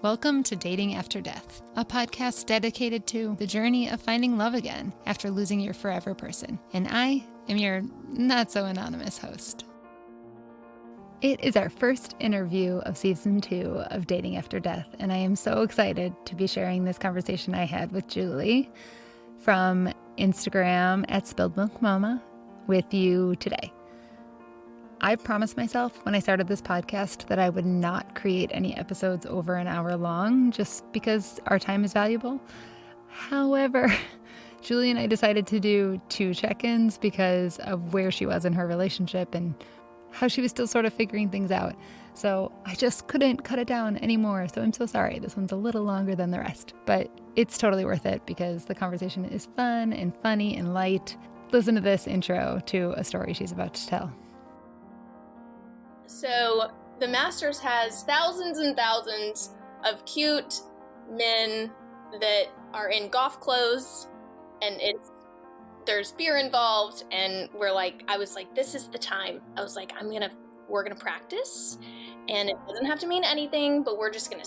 Welcome to Dating After Death, a podcast dedicated to the journey of finding love again after losing your forever person. And I am your not-so-anonymous host. It is our first interview of Season 2 of Dating After Death, and I am so excited to be sharing this conversation I had with Julie from Instagram at SpilledMilkMama with you today. I promised myself when I started this podcast that I would not create any episodes over an hour long just because our time is valuable. However, Julie and I decided to do 2 check-ins because of where she was in her relationship and how she was still sort of figuring things out. So I just couldn't cut it down anymore. So I'm so sorry. This one's a little longer than the rest, but it's totally worth it because the conversation is fun and funny and light. Listen to this intro to a story she's about to tell. So the Masters has thousands and thousands of cute men that are in golf clothes, and there's beer involved, and I was like, this is the time. I was like, we're gonna practice, and it doesn't have to mean anything, but we're just gonna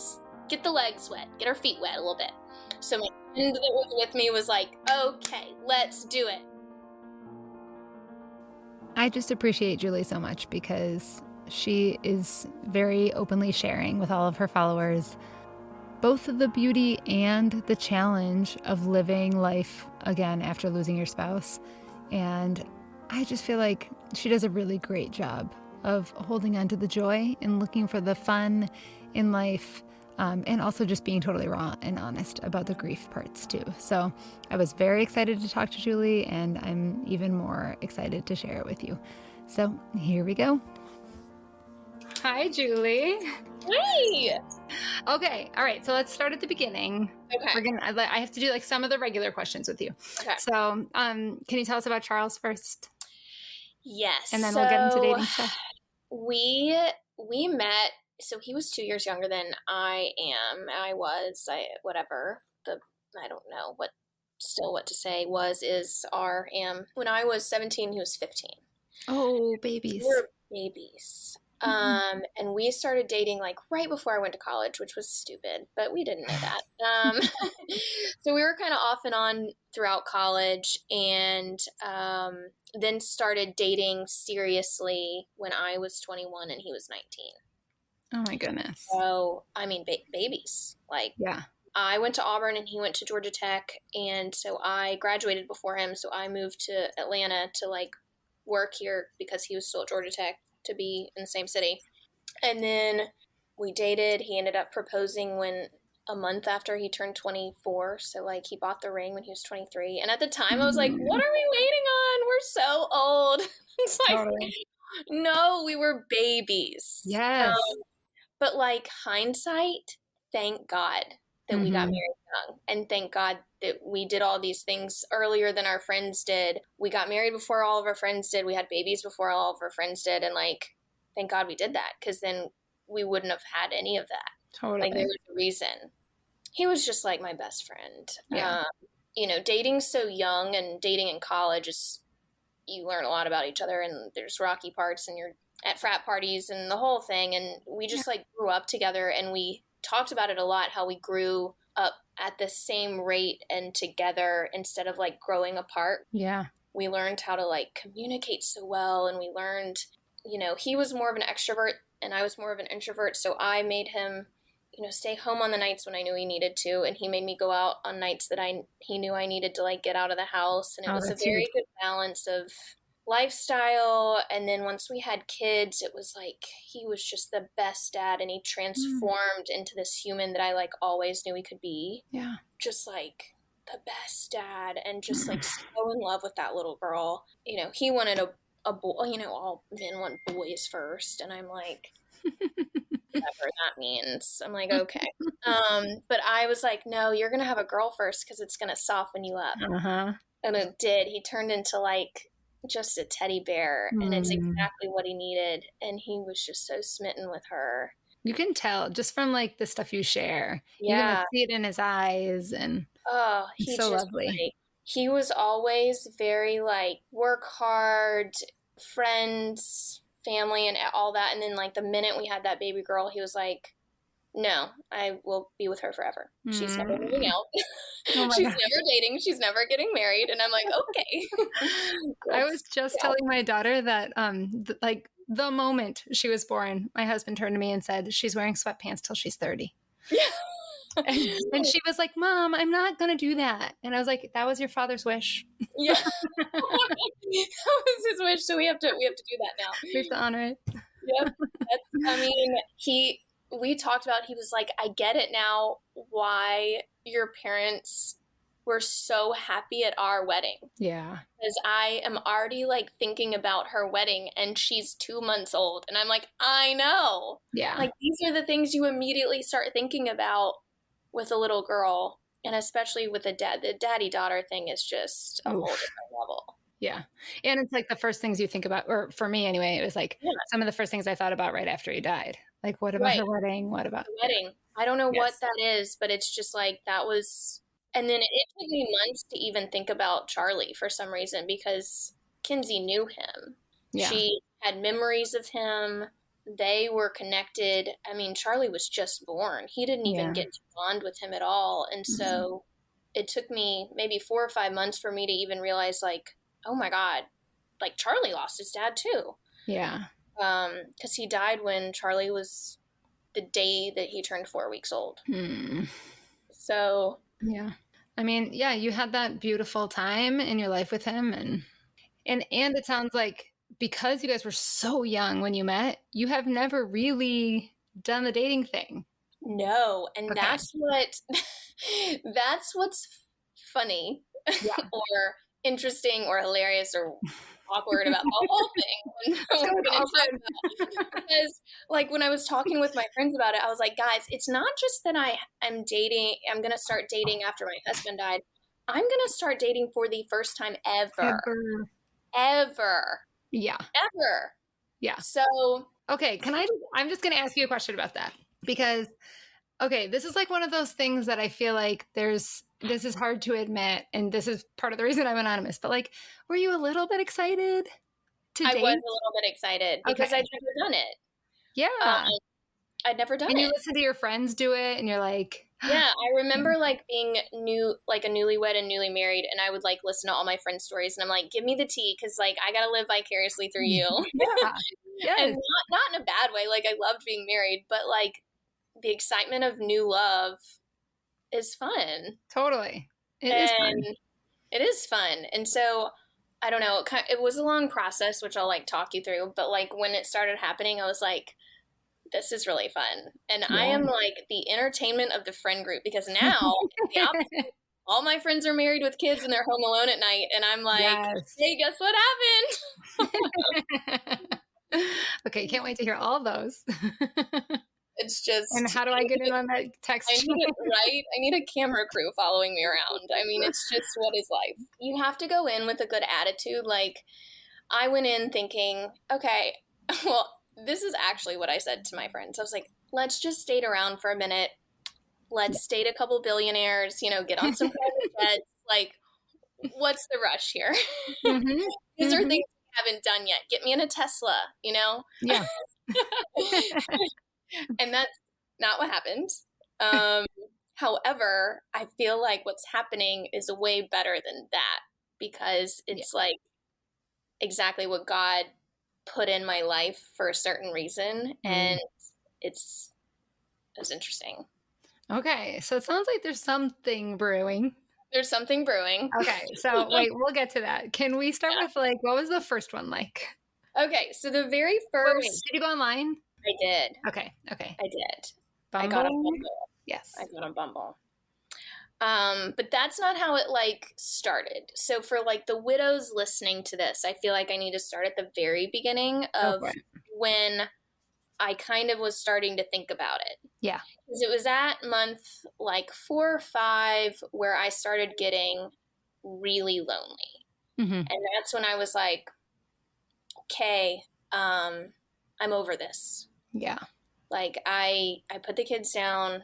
get the legs wet, get our feet wet a little bit. So my friend that was with me was like, okay, let's do it. I just appreciate Julie so much because she is very openly sharing with all of her followers both the beauty and the challenge of living life again after losing your spouse. And I just feel like she does a really great job of holding on to the joy and looking for the fun in life, and also just being totally raw and honest about the grief parts too. So I was very excited to talk to Julie, and I'm even more excited to share it with you. So here we go. Hi, Julie. Hey! Okay, all right, so let's start at the beginning. Okay. I have to do some of the regular questions with you. Okay. So can you tell us about Charles first? Yes. And then we'll get into dating stuff. We met, so he was 2 years younger than I am. I don't know what to say, am. When I was 17, he was 15. Oh, babies. We're babies. Mm-hmm. And we started dating right before I went to college, which was stupid, but we didn't know that. So we were kind of off and on throughout college, and then started dating seriously when I was 21 and he was 19. Oh my goodness. So, babies. Yeah. I went to Auburn and he went to Georgia Tech, and so I graduated before him, so I moved to Atlanta to work here because he was still at Georgia Tech, to be in the same city. And then we dated. He ended up proposing a month after he turned 24. So he bought the ring when he was 23. And at the time I was like, what are we waiting on? We're so old. It's Totally. No, we were babies. Yes. But hindsight, thank God that we got married young. And thank God that we did all these things earlier than our friends did. We got married before all of our friends did. We had babies before all of our friends did. And thank God we did that, because then we wouldn't have had any of that. Totally. There was a reason. He was just my best friend. Yeah. Dating so young and dating in college you learn a lot about each other, and there's rocky parts, and you're at frat parties and the whole thing. And we just grew up together, and we talked about it a lot, how we grew up at the same rate and together instead of growing apart. Yeah. We learned how to communicate so well, and we learned, he was more of an extrovert and I was more of an introvert. So I made him, stay home on the nights when I knew he needed to, and he made me go out on nights that he knew I needed to get out of the house. And it was a very good balance of lifestyle. And then once we had kids, it was he was just the best dad, and he transformed into this human that I always knew he could be. Yeah. Just the best dad, and just so in love with that little girl. He wanted a boy, all men want boys first, and I'm whatever that means. I'm okay. But I was no, you're gonna have a girl first because it's gonna soften you up. And it did. He turned into just a teddy bear, and it's exactly what he needed. And he was just so smitten with her. You can tell just from the stuff you share. Yeah. You can see it in his eyes, and he's so lovely. He was always very work hard, friends, family, and all that. And then the minute we had that baby girl, he was no, I will be with her forever. She's never moving out. Oh my She's God. never dating. She's never getting married. And I'm like, okay. I was just telling my daughter that, like the moment she was born, my husband turned to me and said, she's wearing sweatpants till she's 30. Yeah. And she was like, Mom, I'm not going to do that. And I was like, that was your father's wish. Yeah. That was his wish. So we have to do that now. We have to honor it. Yep. We talked about, he was like, I get it now why your parents were so happy at our wedding. Yeah. Because I am already like thinking about her wedding and she's 2 months old. And I'm like, I know. Yeah. Like these are the things you immediately start thinking about with a little girl. And especially with the daddy-daughter thing is just a whole different level. Yeah. And it's like the first things you think about, or for me anyway, it was like some of the first things I thought about right after he died. Like, what about her wedding? What about the wedding? I don't know what that is, but it's just like that was. And then it took me months to even think about Charlie for some reason because Kinsey knew him. Yeah. She had memories of him. They were connected. I mean, Charlie was just born. He didn't even get to bond with him at all. And so it took me maybe 4 or 5 months for me to even realize, like, oh my God, like Charlie lost his dad too. Yeah. Because he died when Charlie was the day that he turned 4 weeks old. So. Yeah. I mean, yeah, you had that beautiful time in your life with him. And it sounds like because you guys were so young when you met, you have never really done the dating thing. No. And that's what's funny or interesting or hilarious or awkward about the whole thing. Because like when I was talking with my friends about it, I was like, guys, it's not just that I'm going to start dating after my husband died. I'm going to start dating for the first time ever. Yeah. Ever. Yeah. So. Okay. I'm just going to ask you a question about that because, okay, this is like one of those things that I feel like this is hard to admit. And this is part of the reason I'm anonymous, but like, were you a little bit excited to date? I was a little bit excited because I'd never done it. Yeah. I'd never done it. And you listen to your friends do it and you're like. Yeah. I remember like being like a newlywed and newly married. And I would like listen to all my friends' stories and I'm like, give me the tea. Cause like, I got to live vicariously through you. Yeah. Yes. And not in a bad way. Like I loved being married, but like the excitement of new love is fun. Totally. It is fun. It is fun. And so I don't know, it was a long process, which I'll like talk you through. But like when it started happening, I was like, this is really fun. And I am like the entertainment of the friend group because now the opposite. All my friends are married with kids and they're home alone at night. And I'm like, hey, guess what happened? Okay. Can't wait to hear all those. It's just. And how do I get in on that text? I need a camera crew following me around. I mean, it's just what is life. You have to go in with a good attitude. Like I went in thinking, okay, well, this is actually what I said to my friends. I was like, let's just date around for a minute. Let's date a couple billionaires, get on some private jets. Like, what's the rush here? These are things we haven't done yet. Get me in a Tesla, Yeah. And that's not what happened. However, I feel like what's happening is way better than that because it's like exactly what God put in my life for a certain reason. And it's interesting. Okay. So it sounds like there's something brewing. There's something brewing. Okay. So wait, we'll get to that. Can we start with like, what was the first one like? Okay. So the very first. Wait, did you go online? I did. Okay. I did. Bumble? I got on Bumble. Yes. I got on Bumble. But that's not how it like started. So for like the widows listening to this, I feel like I need to start at the very beginning of when I kind of was starting to think about it. Yeah. Because it was at month like 4 or 5 where I started getting really lonely. And that's when I was like, okay, I'm over this. Yeah. Like I put the kids down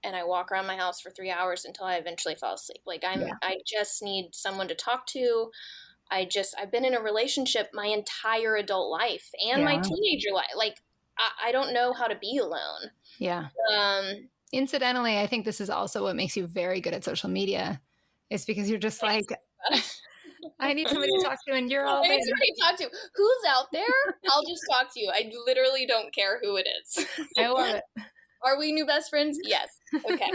and I walk around my house for 3 hours until I eventually fall asleep. Like I just need someone to talk to. I've been in a relationship my entire adult life and my teenager life. Like I don't know how to be alone. Yeah. Incidentally, I think this is also what makes you very good at social media, is because you're just like, I need somebody to talk to, and you're all I there. need somebody to talk to. Who's out there? I'll just talk to you. I literally don't care who it is. I love it. Are we new best friends? Yes. Okay.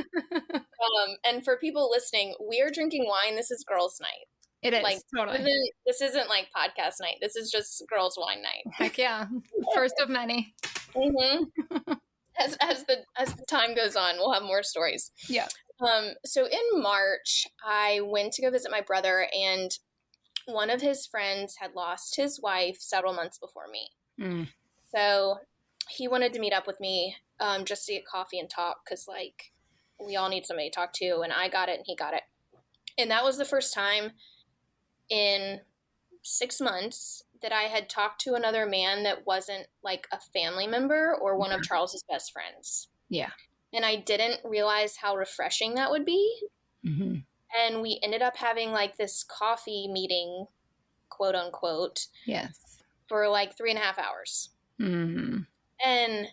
And for people listening, we are drinking wine. This is girls' night. It is, Like, totally. this isn't like podcast night. This is just girls' wine night. Heck yeah. First of many. Mm-hmm. As the time goes on, we'll have more stories. Yeah. So in March, I went to go visit my brother, and one of his friends had lost his wife several months before me. Mm. So he wanted to meet up with me just to get coffee and talk, because, like, we all need somebody to talk to, and I got it and he got it. And that was the first time in 6 months that I had talked to another man that wasn't, like, a family member or one of Charles's best friends. Yeah. And I didn't realize how refreshing that would be. Mm-hmm. And we ended up having, like, this coffee meeting, quote unquote. Yes. For like 3.5 hours. Mm-hmm. And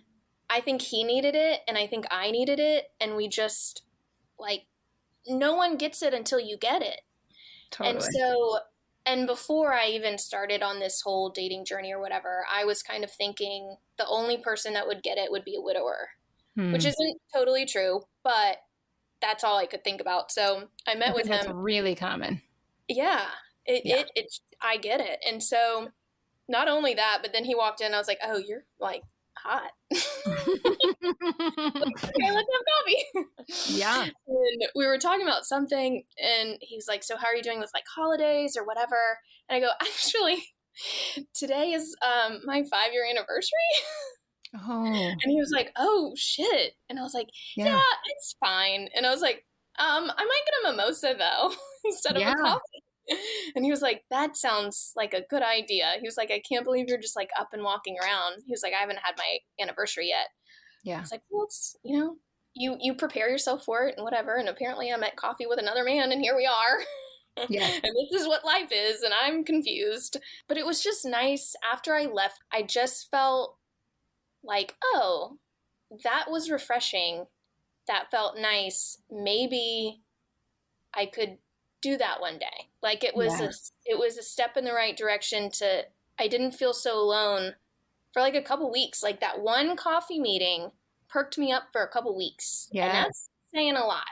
I think he needed it, and I think I needed it, and we just, like, no one gets it until you get it. Totally. And so, and before I even started on this whole dating journey or whatever, I was kind of thinking the only person that would get it would be a widower, which isn't totally true, but that's all I could think about. So I met with him. That's really common. Yeah, I get it. And so not only that, but then he walked in, I was like, oh, you're, like, hot. Okay, let's have coffee. Yeah. And we were talking about something, and he's like, so how are you doing with, like, holidays or whatever? And I go, actually, today is my 5-year anniversary. Oh. And he was like, oh, shit. And I was like, yeah, it's fine. And I was like, I might get a mimosa, though, instead of a coffee. And he was like, that sounds like a good idea. He was like, I can't believe you're just, like, up and walking around. He was like, I haven't had my anniversary yet. Yeah. I was like, well, it's, you know, you prepare yourself for it and whatever. And apparently I'm at coffee with another man, and here we are. Yeah. And this is what life is, and I'm confused. But it was just nice. After I left, I just felt like, oh, that was refreshing. That felt nice. Maybe I could do that one day. Like, it was a step in the right direction. I didn't feel so alone for, like, a couple weeks. Like, that one coffee meeting perked me up for a couple weeks. Yeah. And that's saying a lot.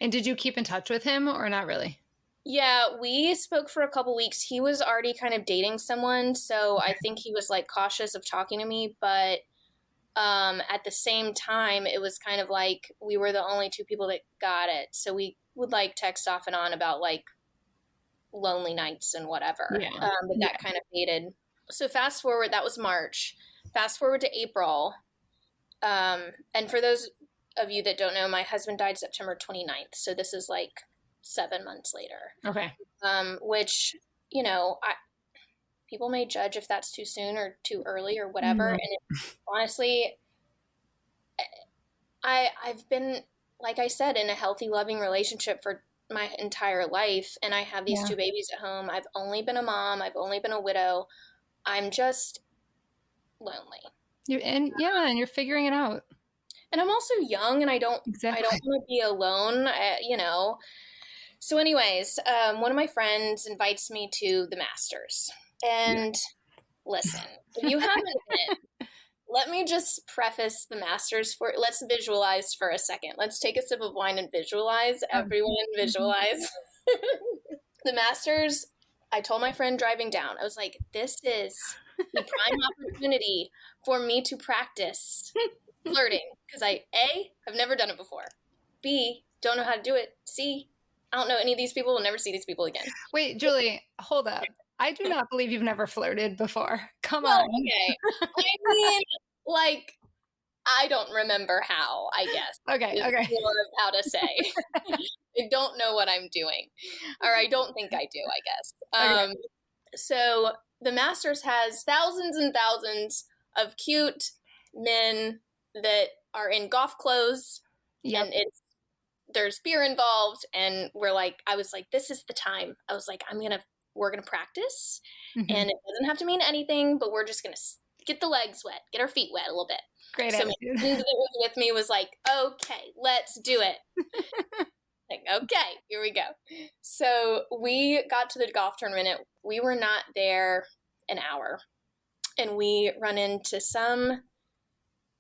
And did you keep in touch with him or not really? Yeah, we spoke for a couple weeks. He was already kind of dating someone, so I think he was, like, cautious of talking to me, but at the same time, it was kind of like we were the only two people that got it. So we would, like, text off and on about, like, lonely nights and whatever. Yeah. But that kind of faded. So fast forward, that was March. Fast forward to April. And for those of you that don't know, my husband died September 29th. So this is, like, 7 months later. Okay. Which, you know, people may judge if that's too soon or too early or whatever. Mm-hmm. And honestly, I've been, like I said, in a healthy, loving relationship for my entire life. And I have these 2 babies at home. I've only been a mom. I've only been a widow. I'm just lonely. And you're figuring it out. And I'm also young, and I don't want to be alone, you know. So anyways, one of my friends invites me to the Masters. And listen, if you haven't been, let me just preface the Masters let's visualize for a second. Let's take a sip of wine and visualize. Everyone visualize. The Masters, I told my friend driving down, I was like, this is the prime opportunity for me to practice flirting. Because I've never done it before. B, don't know how to do it. C, I don't know any of these people. Will never see these people again. Wait, Julie, hold up. I do not believe you've never flirted before. Come on. Okay. I mean, like, I don't remember how, I guess. Okay. More of how to say. I don't know what I'm doing. Or I don't think I do, I guess. Okay. So the Masters has thousands and thousands of cute men that are in golf clothes. Yep. And there's beer involved. And I was like, this is the time. I was like, we're going to practice. Mm-hmm. And it doesn't have to mean anything, but we're just going to get the legs wet, get our feet wet a little bit. Great so attitude. my friend that was with me was like, okay, let's do it. Like, okay, here we go. So we got to the golf tournament. We were not there an hour. And we run into some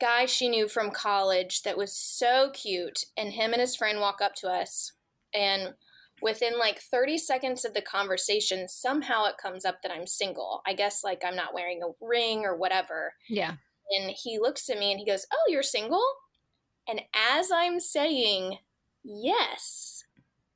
guy she knew from college that was so cute. And him and his friend walk up to us. And within like 30 seconds of the conversation, somehow it comes up that I'm single. I guess like I'm not wearing a ring or whatever. Yeah. And he looks at me and he goes, oh, you're single? And as I'm saying, yes,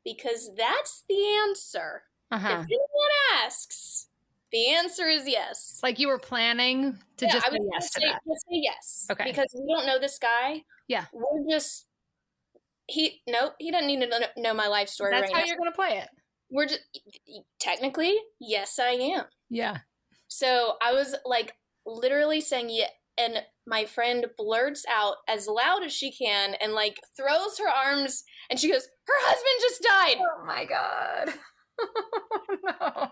because that's the answer. If anyone asks, the answer is yes. Like you were planning to just say yes to that. Just say yes. Okay. Because we don't know this guy. Yeah. We're just, he doesn't need to know my life story right now. That's how you're going to play it. We're just, technically, yes, I am. Yeah. So I was like literally saying yeah. And my friend blurts out as loud as she can and like throws her arms and she goes, her husband just died. Oh my God. No.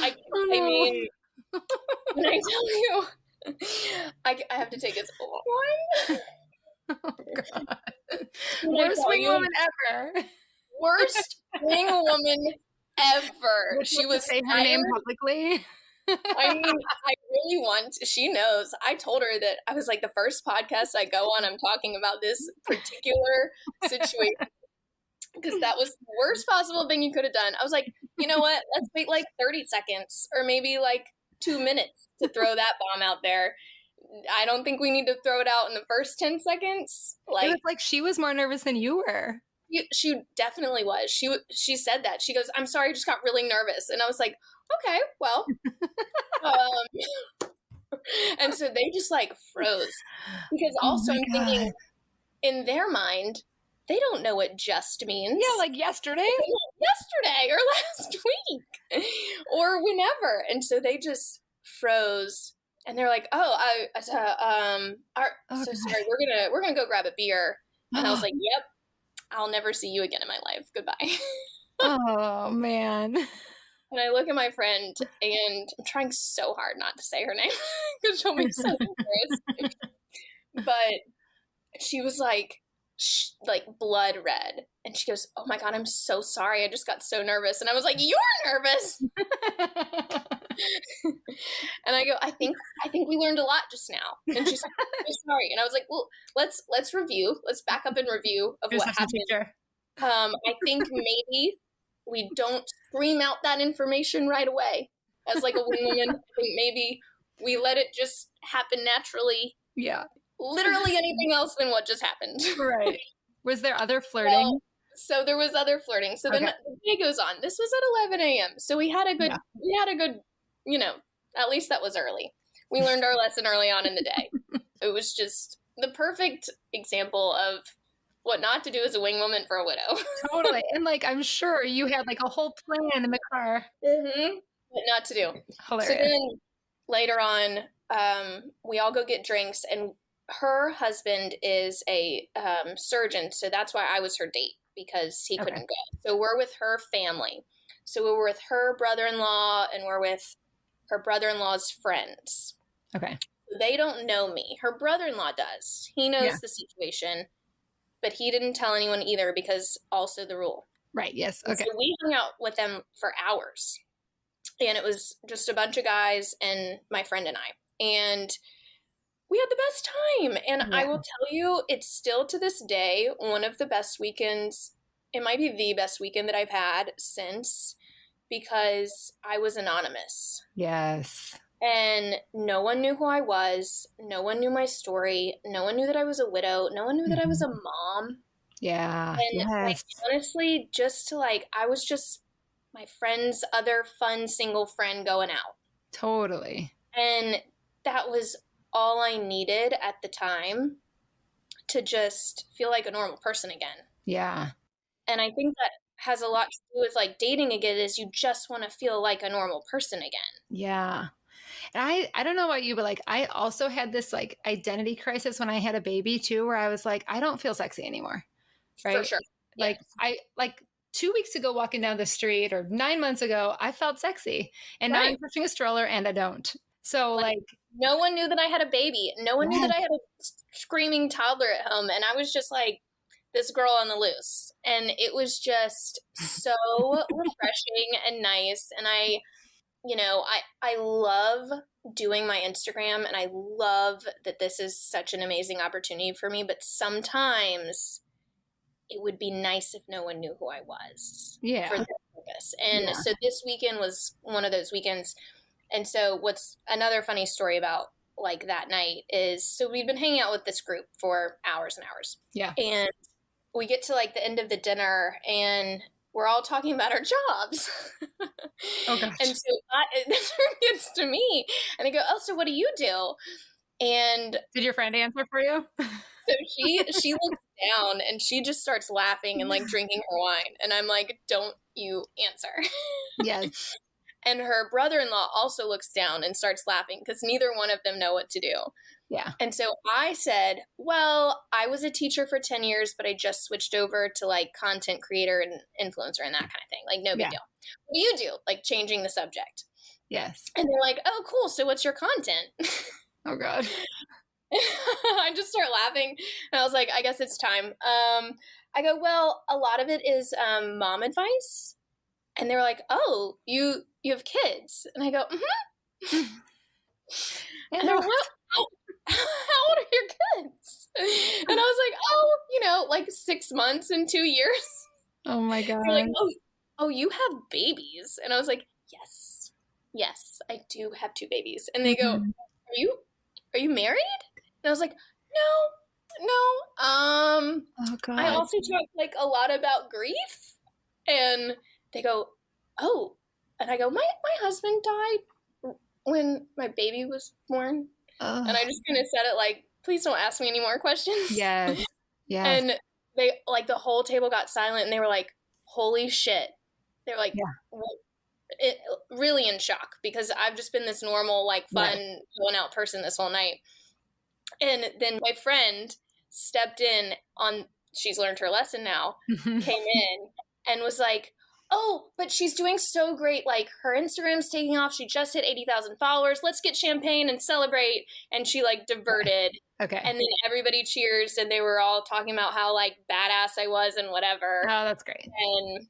I mean, when I tell you, I have to take this one. Oh God. Worst wing woman ever. Worst wing woman ever. She was say her name publicly. I mean, I really want, she knows. I told her that I was like, the first podcast I go on, I'm talking about this particular situation because that was the worst possible thing you could have done. I was like, you know what? Let's wait like 30 seconds or maybe like 2 minutes to throw that bomb out there. I don't think we need to throw it out in the first 10 seconds. Like, it was like she was more nervous than you were. She definitely was. She said that. She goes, I'm sorry, I just got really nervous. And I was like, okay, well. And so they just like froze. Because also I'm thinking, in their mind, they don't know what just means. Yeah, like yesterday. Yesterday or last week. Or whenever. And so they just froze. And they're like, sorry, we're gonna go grab a beer. And I was like, yep. I'll never see you again in my life. Goodbye. Oh, man. And I look at my friend, and I'm trying so hard not to say her name because she'll be so embarrassed. But she was like blood red. And she goes, oh my God, I'm so sorry. I just got so nervous. And I was like, you were nervous. And I go, I think we learned a lot just now. And she's like, I'm sorry. And I was like, well, let's review. Let's back up and review of what happened. I think maybe we don't scream out that information right away as like a woman. I think maybe we let it just happen naturally. Yeah. Literally anything else than what just happened. Right. Was there other flirting? Well, so there was other flirting. So then the day goes on. This was at 11 a.m. So we had a good, at least that was early. We learned our lesson early on in the day. It was just the perfect example of what not to do as a wing woman for a widow. Totally. And like, I'm sure you had like a whole plan in the car. Mm-hmm. But not to do. Hilarious. So then later on, we all go get drinks, and her husband is a surgeon. So that's why I was her date, because he couldn't go. So we're with her family. So we were with her brother-in-law, and we're with her brother-in-law's friends. Okay. They don't know me. Her brother-in-law does. He knows the situation, but he didn't tell anyone either because also the rule. Right. Yes. Okay. So we hung out with them for hours, and it was just a bunch of guys and my friend and I, and we had the best time. And I will tell you, it's still to this day one of the best weekends. It might be the best weekend that I've had since, because I was anonymous. Yes. And no one knew who I was. No one knew my story. No one knew that I was a widow. No one knew that I was a mom. Yeah. And like, honestly, I was just my friend's other fun single friend going out. Totally. And that was all I needed at the time to just feel like a normal person again. Yeah. And I think that has a lot to do with like dating again, is you just want to feel like a normal person again. Yeah. And I don't know about you, but like I also had this like identity crisis when I had a baby too, where I was like, I don't feel sexy anymore. Right. For sure. Like I 2 weeks ago walking down the street, or 9 months ago, I felt sexy, and now I'm pushing a stroller and I don't. So like no one knew that I had a baby. No one knew that I had a screaming toddler at home. And I was just like this girl on the loose. And it was just so refreshing and nice. And I love doing my Instagram, and I love that this is such an amazing opportunity for me, but sometimes it would be nice if no one knew who I was for that purpose. And so this weekend was one of those weekends. And so what's another funny story about like that night is, so we've been hanging out with this group for hours and hours. Yeah. And we get to like the end of the dinner and we're all talking about our jobs. Oh gosh. And so this gets to me and I go, oh, so what do you do? And did your friend answer for you? So she looks down and she just starts laughing and like drinking her wine. And I'm like, don't you answer. Yes. And her brother-in-law also looks down and starts laughing because neither one of them know what to do. Yeah. And so I said, well, I was a teacher for 10 years, but I just switched over to like content creator and influencer and that kind of thing. Like no big deal. What do you do? Like changing the subject. Yes. And they're like, oh, cool. So what's your content? Oh God. I just start laughing and I was like, I guess it's time. I go, well, a lot of it is mom advice. And they were like, oh, you have kids. And I go, mm-hmm. And they're like, how old are your kids? And I was like, oh, like 6 months and 2 years. Oh my God. They're like, oh, you have babies. And I was like, yes, I do have 2 babies. And they go, are you married? And I was like, no. Oh God. I also talk like a lot about grief. And they go, oh. And I go, my husband died when my baby was born. And I just kind of said it like, please don't ask me any more questions. Yes. Yes. And they like the whole table got silent and they were like, holy shit. They're like, really in shock because I've just been this normal, like fun, going out person this whole night. And then my friend stepped in she's learned her lesson now, came in and was like, oh, but she's doing so great. Like her Instagram's taking off. She just hit 80,000 followers. Let's get champagne and celebrate. And she like diverted. Okay. And then everybody cheers and they were all talking about how like badass I was and whatever. Oh, that's great. And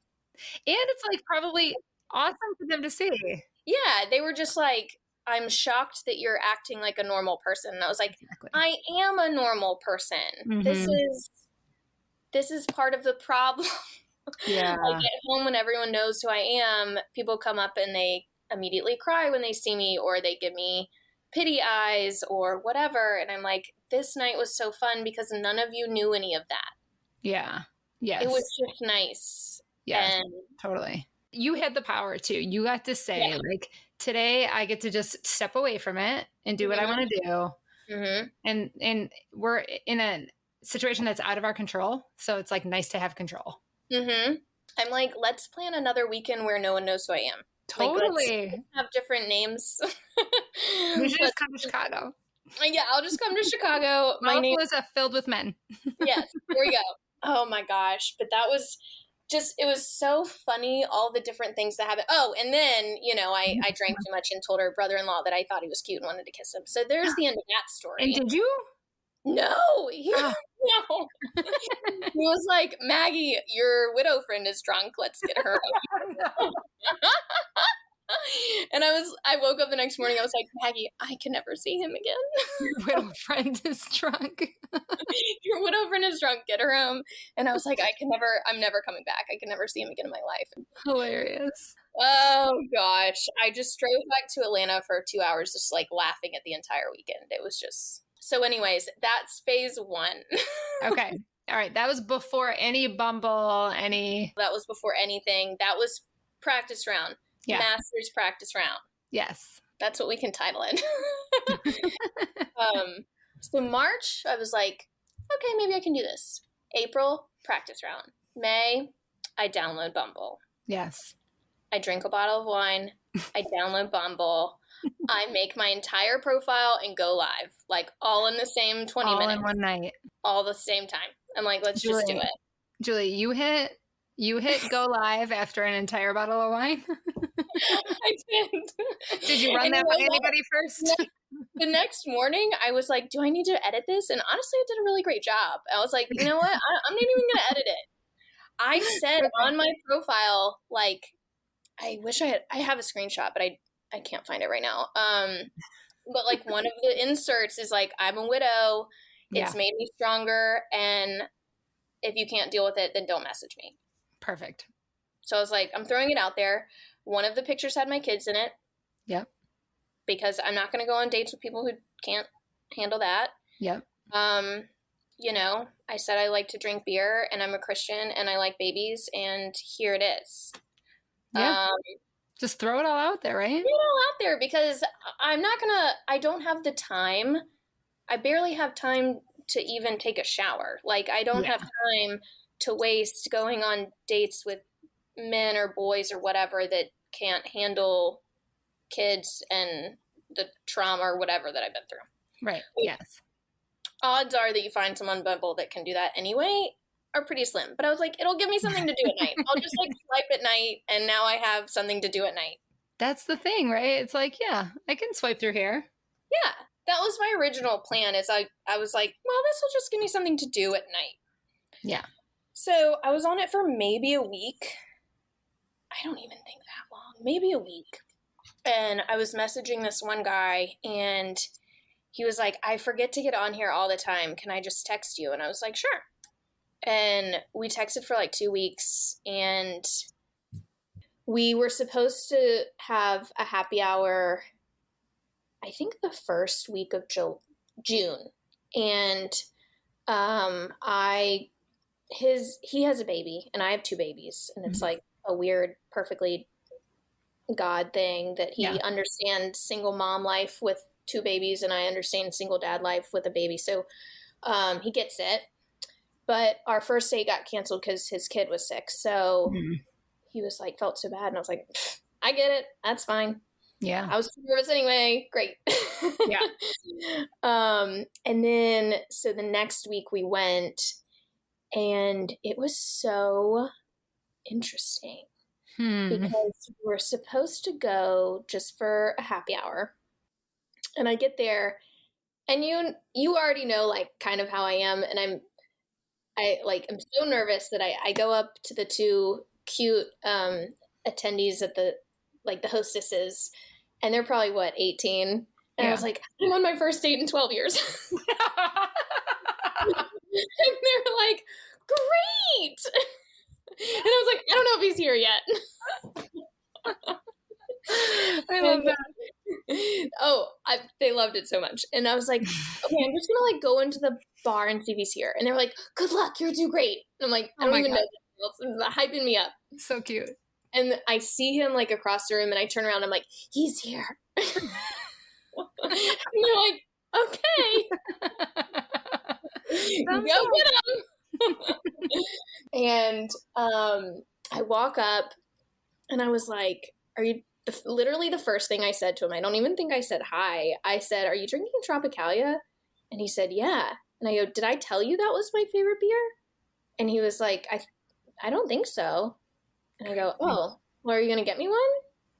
it's like probably awesome for them to see. Yeah. They were just like, I'm shocked that you're acting like a normal person. And I was like, exactly. I am a normal person. Mm-hmm. This is part of the problem. Yeah. Like at home when everyone knows who I am, people come up and they immediately cry when they see me or they give me pity eyes or whatever. And I'm like, this night was so fun because none of you knew any of that. Yeah. Yes. It was just nice. Yeah. Totally. You had the power too. You got to say like, today I get to just step away from it and do what I want to do. Mm-hmm. And we're in a situation that's out of our control. So it's like nice to have control. Mm-hmm. I'm like, let's plan another weekend where no one knows who I am. Totally. Like, let's have different names. We should just come to Chicago. Yeah, I'll just come to Chicago. My name is filled with men. Yes, here we go. Oh my gosh. But that was it was so funny, all the different things that happened. Oh, and then, I drank too much and told her brother-in-law that I thought he was cute and wanted to kiss him. So there's the end of that story. And did you? No. No. He was like, Maggie, your widow friend is drunk. Let's get her. And I woke up the next morning. I was like, Maggie, I can never see him again. Your widow friend is drunk. Your widow friend is drunk. Get her home. And I was like, I'm never coming back. I can never see him again in my life. Hilarious. Oh gosh. I just drove back to Atlanta for 2 hours, just like laughing at the entire weekend. It was just, so anyways, that's phase 1. Okay. All right. That was before any Bumble, That was before anything. That was practice round. Yeah. Master's practice round. Yes. That's what we can title it. So March, I was like, okay, maybe I can do this. April, practice round. May, I download Bumble. Yes. I drink a bottle of wine. I download Bumble. I make my entire profile and go live, like all in the same 20 minutes. All in one night. All the same time. I'm like, let's just do it. Julie, you hit go live after an entire bottle of wine? I did. Did you run that by anybody first? The next morning, I was like, do I need to edit this? And honestly, I did a really great job. I was like, you know what? I'm not even going to edit it. I said on my profile, like, I wish I have a screenshot, but I can't find it right now. But like one of the inserts is like, I'm a widow. It's made me stronger. And if you can't deal with it, then don't message me. Perfect. So I was like, I'm throwing it out there. One of the pictures had my kids in it. Yep. Because I'm not going to go on dates with people who can't handle that. Yep. You know, I said I like to drink beer and I'm a Christian and I like babies and here it is. Yeah. Just throw it all out there, right? Throw it all out there because I don't have the time. I barely have time to even take a shower. Like, I don't have time to waste going on dates with men or boys or whatever that can't handle kids and the trauma or whatever that I've been through. Right. Yes. Odds are that you find someone on Bumble that can do that anyway are pretty slim. But I was like, it'll give me something to do at night. I'll just like swipe at night and now I have something to do at night. That's the thing, right? It's like, yeah, I can swipe through here. Yeah. That was my original plan is I was like, well, this will just give me something to do at night. Yeah. So I was on it for maybe a week. I don't even think that long. Maybe a week. And I was messaging this one guy and he was like, I forget to get on here all the time. Can I just text you? And I was like, sure. And we texted for like 2 weeks and we were supposed to have a happy hour, I think the first week of June. And he has a baby and I have 2 babies. And it's like a weird, perfectly God thing that he understands single mom life with 2 babies and I understand single dad life with a baby. So he gets it. But our first date got canceled because his kid was sick. So he was like, felt so bad. And I was like, I get it. That's fine. Yeah. I was nervous anyway. Great. Yeah. And then, so the next week we went and it was so interesting because we were supposed to go just for a happy hour. And I get there and you already know like kind of how I am. And I'm so nervous that I go up to the 2 cute attendees at the hostesses and they're probably 18 and I was like, I'm on my first date in 12 years. And they're like, great. And I was like, I don't know if he's here yet. I love that. They loved it so much. And I was like, okay, I'm just gonna like go into the bar and see if he's here. And they're like, good luck, you'll do great. And I'm like, I don't even know else. Hyping me up. So cute. And I see him like across the room and I turn around and I'm like, he's here. And they're like, okay. Go get him. And I walk up and I was like, literally the first thing I said to him, I don't even think I said hi. I said, are you drinking Tropicalia? And he said, yeah. And I go, did I tell you that was my favorite beer? And he was like, I don't think so. And I go, oh, well, are you going to get me one?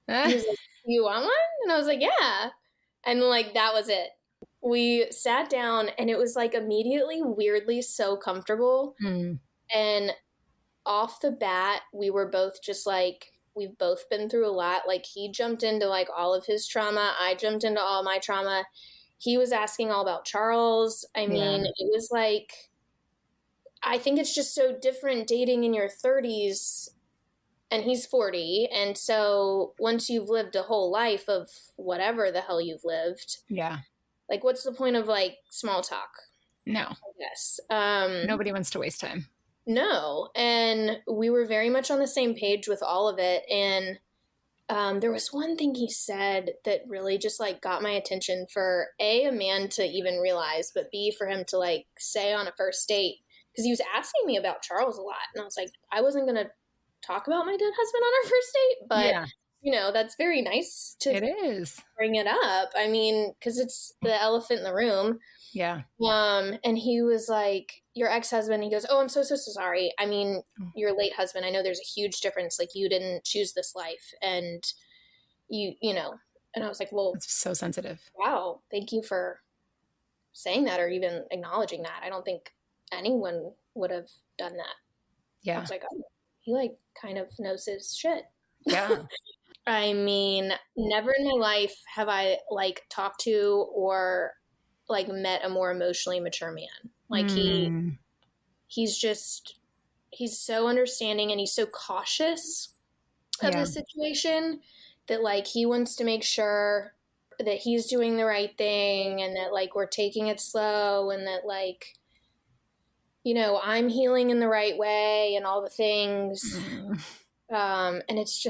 And he was like, you want one? And I was like, yeah. And like, that was it. We sat down and it was like immediately weirdly so comfortable. And off the bat, we were both just like, we've both been through a lot. Like he jumped into like all of his trauma. I jumped into all my trauma. He was asking all about Charles. I mean, it was like, I think it's just so different dating in your 30s and he's 40. And so once you've lived a whole life of whatever the hell you've lived. Yeah. Like, what's the point of like small talk? No. I guess. Nobody wants to waste time. No. And we were very much on the same page with all of it. And there was one thing he said that really just like got my attention for a man to even realize, but B, for him to like say on a first date, because he was asking me about Charles a lot. And I was like, I wasn't going to talk about my dead husband on our first date, but you know, that's very nice to it is. Bring it up. I mean, because it's the elephant in the room. Yeah. And he was like, your ex-husband, he goes, oh, I'm so sorry. I mean, your late husband, I know there's a huge difference. Like, you didn't choose this life, and you know, and I was like, well, That's so sensitive. wow, thank you for saying that or even acknowledging that. I don't think anyone would have done that. Yeah. I was like, oh, he like kind of knows his shit. Yeah. I mean, never in my life have I like talked to or like met a more emotionally mature man. Like he's so understanding, and he's so cautious of the situation that like he wants to make sure that he's doing the right thing, and that like we're taking it slow, and that like, you know, I'm healing in the right way and all the things. And it's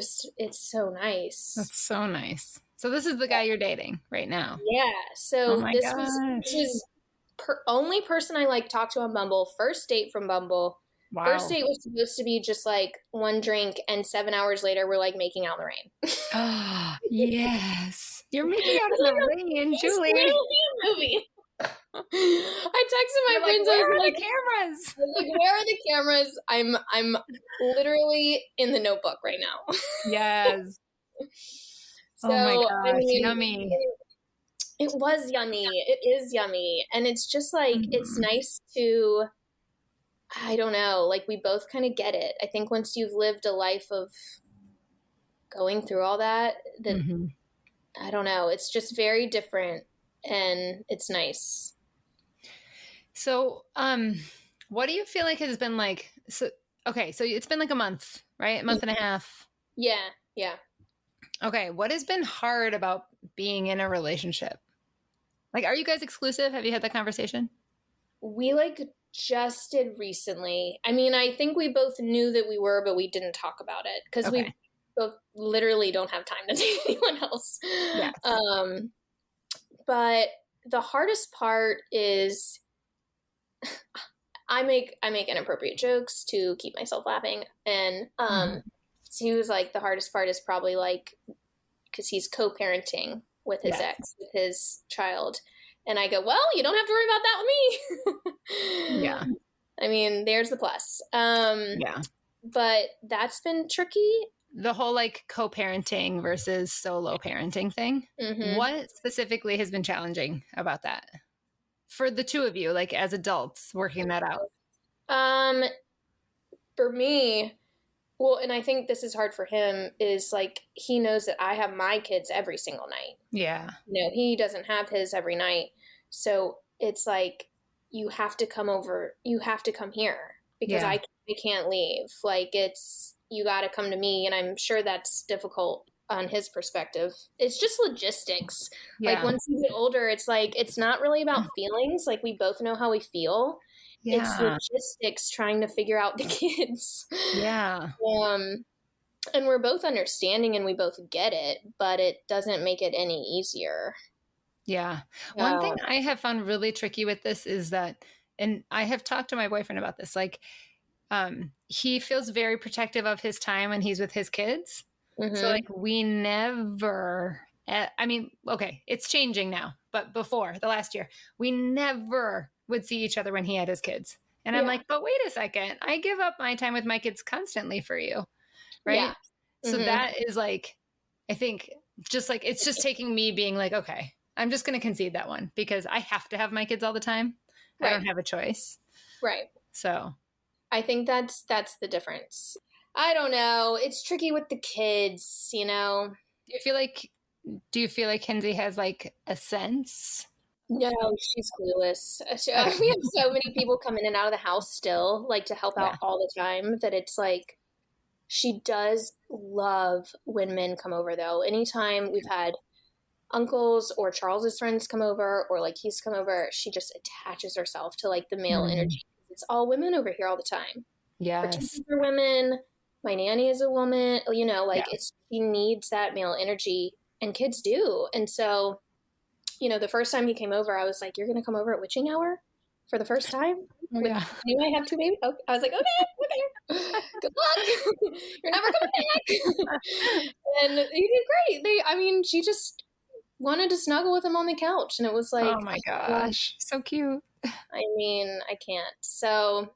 so nice. That's so nice. So this is the guy you're dating right now. Yeah. So oh this was only person I like talked to on Bumble. First date from Bumble. Wow. First date was supposed to be just like one drink, and 7 hours later we're like making out in the rain. Oh, yes. You're making out in the rain, Julie. It's literally a movie. I texted my friends. Where are like, the cameras? Like, where are the cameras? I'm literally in the Notebook right now. Yes. So, oh my gosh, I mean, yummy. It was yummy. It is yummy, and it's just like it's nice to. I don't know. Like, we both kind of get it. I think once you've lived a life of going through all that, I don't know. It's just very different, and it's nice. So, what do you feel like has been like, so it's been like a month, right? A month and a half. Yeah. Okay. What has been hard about being in a relationship? Like, are you guys exclusive? Have you had that conversation? We like just did recently. I mean, I think we both knew that we were, but we didn't talk about it because we both literally don't have time to date anyone else. Yes. But the hardest part is I make inappropriate jokes to keep myself laughing, and so he was like, the hardest part is probably like because he's co-parenting with his ex, with his child. And I go, well, you don't have to worry about that with me. Yeah. I mean, there's the plus. But that's been tricky. The whole like co-parenting versus solo parenting thing. What specifically has been challenging about that for the two of you, like as adults working that out? For me, well, and I think this is hard for him, is like he knows that I have my kids every single night. Yeah. You know, he doesn't have his every night. So it's like, you have to come over, you have to come here because I can't leave. Like, it's, you got to come to me. And I'm sure that's difficult on his perspective. It's just logistics. Like, once you get older, it's like, it's not really about feelings. Like, we both know how we feel. It's logistics, trying to figure out the kids. Yeah. And we're both understanding and we both get it, but it doesn't make it any easier. Yeah. One thing I have found really tricky with this is that, and I have talked to my boyfriend about this, like, he feels very protective of his time when he's with his kids. So like we never, I mean, okay, it's changing now, but before the last year, we never would see each other when he had his kids. And I'm like, but wait a second, I give up my time with my kids constantly for you. Right. Yeah. So that is like, I think just like, it's just taking me being like, okay, I'm just going to concede that one because I have to have my kids all the time. I don't have a choice. Right. So I think that's the difference. I don't know. It's tricky with the kids, you know. Do you feel like Kenzie has like a sense? No, she's clueless. We have so many people come in and out of the house still, like to help out all the time, that it's like, she does love when men come over though. Anytime we've had uncles or Charles's friends come over, or like he's come over, she just attaches herself to like the male energy. It's all women over here all the time. Yes. For women. My nanny is a woman, you know, like she needs that male energy, and kids do. And so, you know, the first time he came over, I was like, you're going to come over at witching hour for the first time? You might have two babies. Okay. I was like, okay. Good luck. You're never coming back. And he did great. She just wanted to snuggle with him on the couch. And it was like, Oh my well, gosh. So cute. I mean, I can't. So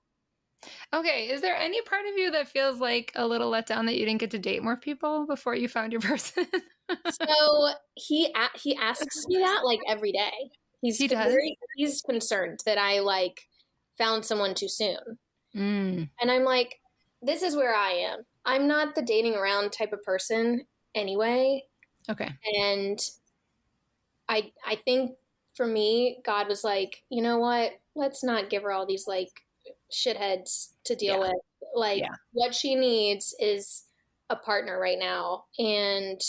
Okay. Is there any part of you that feels like a little let down that you didn't get to date more people before you found your person? So he asks me that like every day. He does? He's concerned that I like found someone too soon. Mm. And I'm like, this is where I am. I'm not the dating around type of person anyway. Okay. And I think for me, God was like, you know what? Let's not give her all these like shitheads to deal with. Like what she needs is a partner right now. And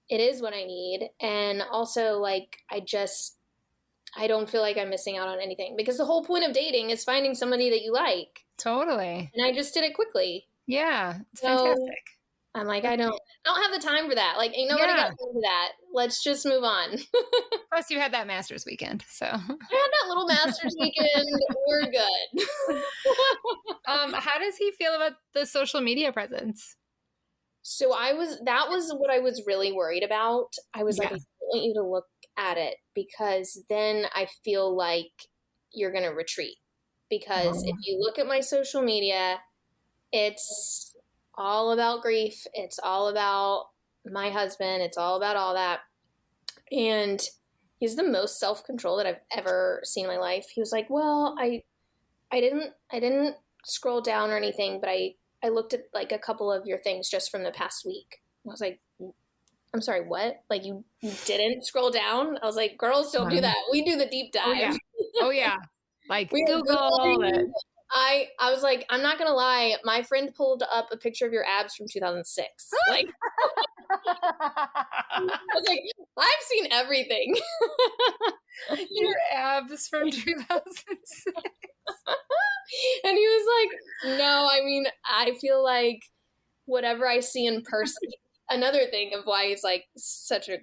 it is what I need. And also like I don't feel like I'm missing out on anything because the whole point of dating is finding somebody that you like. Totally. And I just did it quickly. Yeah. It's So fantastic. I'm like, I don't have the time for that. Like, ain't nobody got time for that. Let's just move on. Plus, you had that master's weekend, so I had that little master's weekend. We're good. How does he feel about the social media presence? So that was what I was really worried about. I was like, I don't want you to look at it because then I feel like you're going to retreat. Because if you look at my social media, it's all about grief. It's all about my husband. It's all about all that. And he's the most self-control that I've ever seen in my life. He was like, well, I didn't scroll down or anything, but I looked at like a couple of your things just from the past week. I was like, I'm sorry, what? Like you didn't scroll down? I was like, girls don't do that. We do the deep dive. Oh yeah. Like Google it. I was like, I'm not gonna lie. My friend pulled up a picture of your abs from 2006. Like, I was like, I've seen everything. Your abs from 2006. And he was like, no, I mean, I feel like whatever I see in person. Another thing of why he's like such a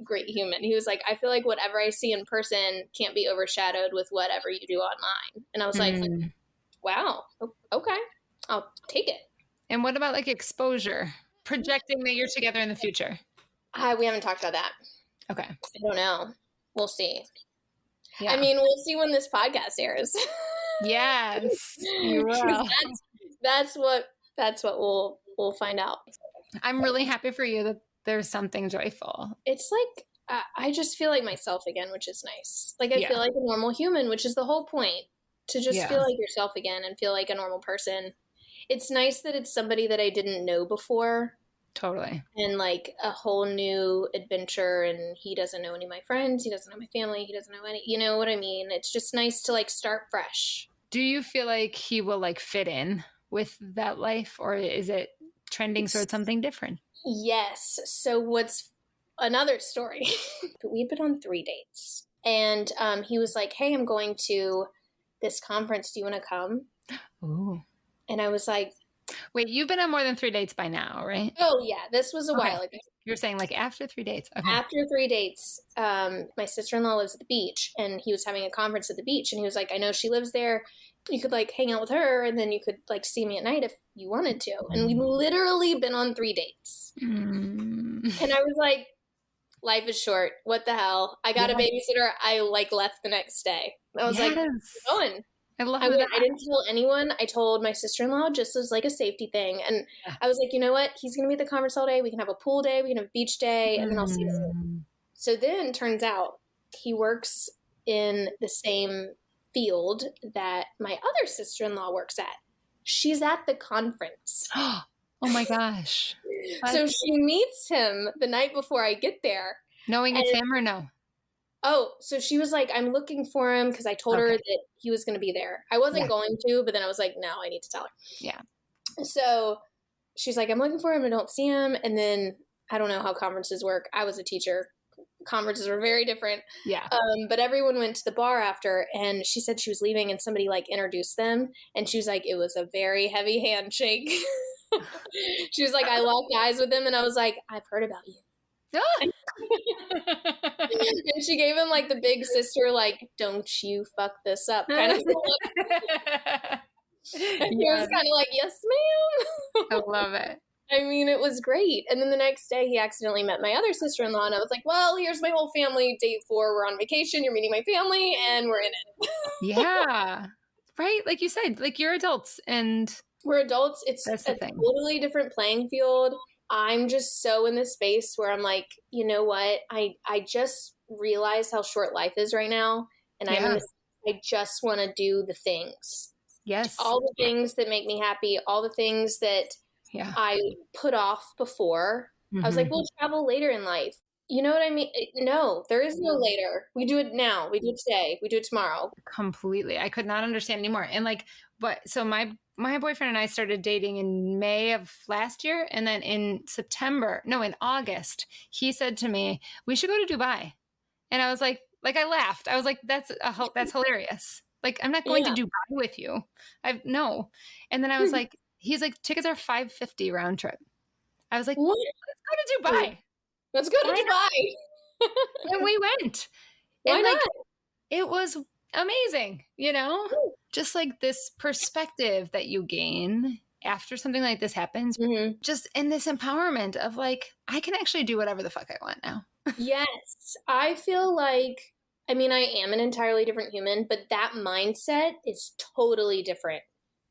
great human. He was like, I feel like whatever I see in person can't be overshadowed with whatever you do online. And I was like, wow, okay, I'll take it. And what about like exposure? Projecting that you're together in the future? We haven't talked about that. Okay. I don't know. We'll see. Yeah. I mean, we'll see when this podcast airs. Yes, you will. That's what we'll find out. I'm really happy for you that there's something joyful. It's like I just feel like myself again, which is nice. Like I feel like a normal human, which is the whole point, to just feel like yourself again and feel like a normal person. It's nice that it's somebody that I didn't know before. Totally. And like a whole new adventure, and he doesn't know any of my friends, he doesn't know my family, he doesn't know any, you know what I mean? It's just nice to like start fresh. Do you feel like he will like fit in with that life, or is it trending towards something different? Yes. So what's another story? We've been on 3 dates, and he was like, hey, I'm going to this conference. Do you want to come? Ooh. And I was like, wait, you've been on more than 3 dates by now, right? Oh yeah, this was a while ago. You're saying like after 3 dates. Okay. After 3 dates, my sister-in-law lives at the beach, and he was having a conference at the beach, and he was like, I know she lives there. You could like hang out with her, and then you could like see me at night if you wanted to. And we've literally been on 3 dates. And I was like, life is short. What the hell? I got a babysitter. I like left the next day. I was like, I'm going. I love that. I didn't tell anyone. I told my sister-in-law just as like a safety thing. And I was like, you know what? He's going to be at the conference all day. We can have a pool day. We can have a beach day. And then I'll see him. So then turns out he works in the same field that my other sister-in-law works at. She's at the conference. Oh my gosh. So she meets him the night before I get there. Knowing it's him or no? Oh, so she was like, I'm looking for him because I told her that he was going to be there. I wasn't going to, but then I was like, no, I need to tell her. Yeah. So she's like, I'm looking for him. I don't see him. And then I don't know how conferences work. I was a teacher. Conferences were very different. Yeah. But everyone went to the bar after, and she said she was leaving and somebody like introduced them. And she was like, it was a very heavy handshake. She was like, I locked eyes with him, and I was like, I've heard about you. And she gave him like the big sister, like, don't you fuck this up kind of look. And he was kind of like, yes, ma'am. I love it. I mean, it was great. And then the next day, he accidentally met my other sister-in-law, and I was like, well, here's my whole family. Date 4, we're on vacation. You're meeting my family, and we're in it. Yeah. Right? Like you said, like you're adults and We're adults. It's that's a the thing. totally different playing field. I'm just so in this space where I'm like, you know what? I just realize how short life is right now. And I'm in Yeah. this, I just want to do the things. Yes. All the things that make me happy, all the things that Yeah. I put off before. I was like, we'll travel later in life. You know what I mean? No, there is no later. We do it now. We do it today. We do it tomorrow. Completely. I could not understand anymore. And like, but so my boyfriend and I started dating in May of last year, and then in August, he said to me, "We should go to Dubai." And I was like I laughed. I was like, that's hilarious. Like, I'm not going to Yeah. Dubai with you. No. And then I was like, he's like, tickets are $550 round trip. I was like, What? let's go to Dubai. Let's go to Why not? Dubai. And we went. Why And like, not? it was amazing, just like this perspective that you gain after something like this happens, just in this empowerment of like, I can actually do whatever the fuck I want now. Yes. I feel like, I mean, I am an entirely different human, but that mindset is totally different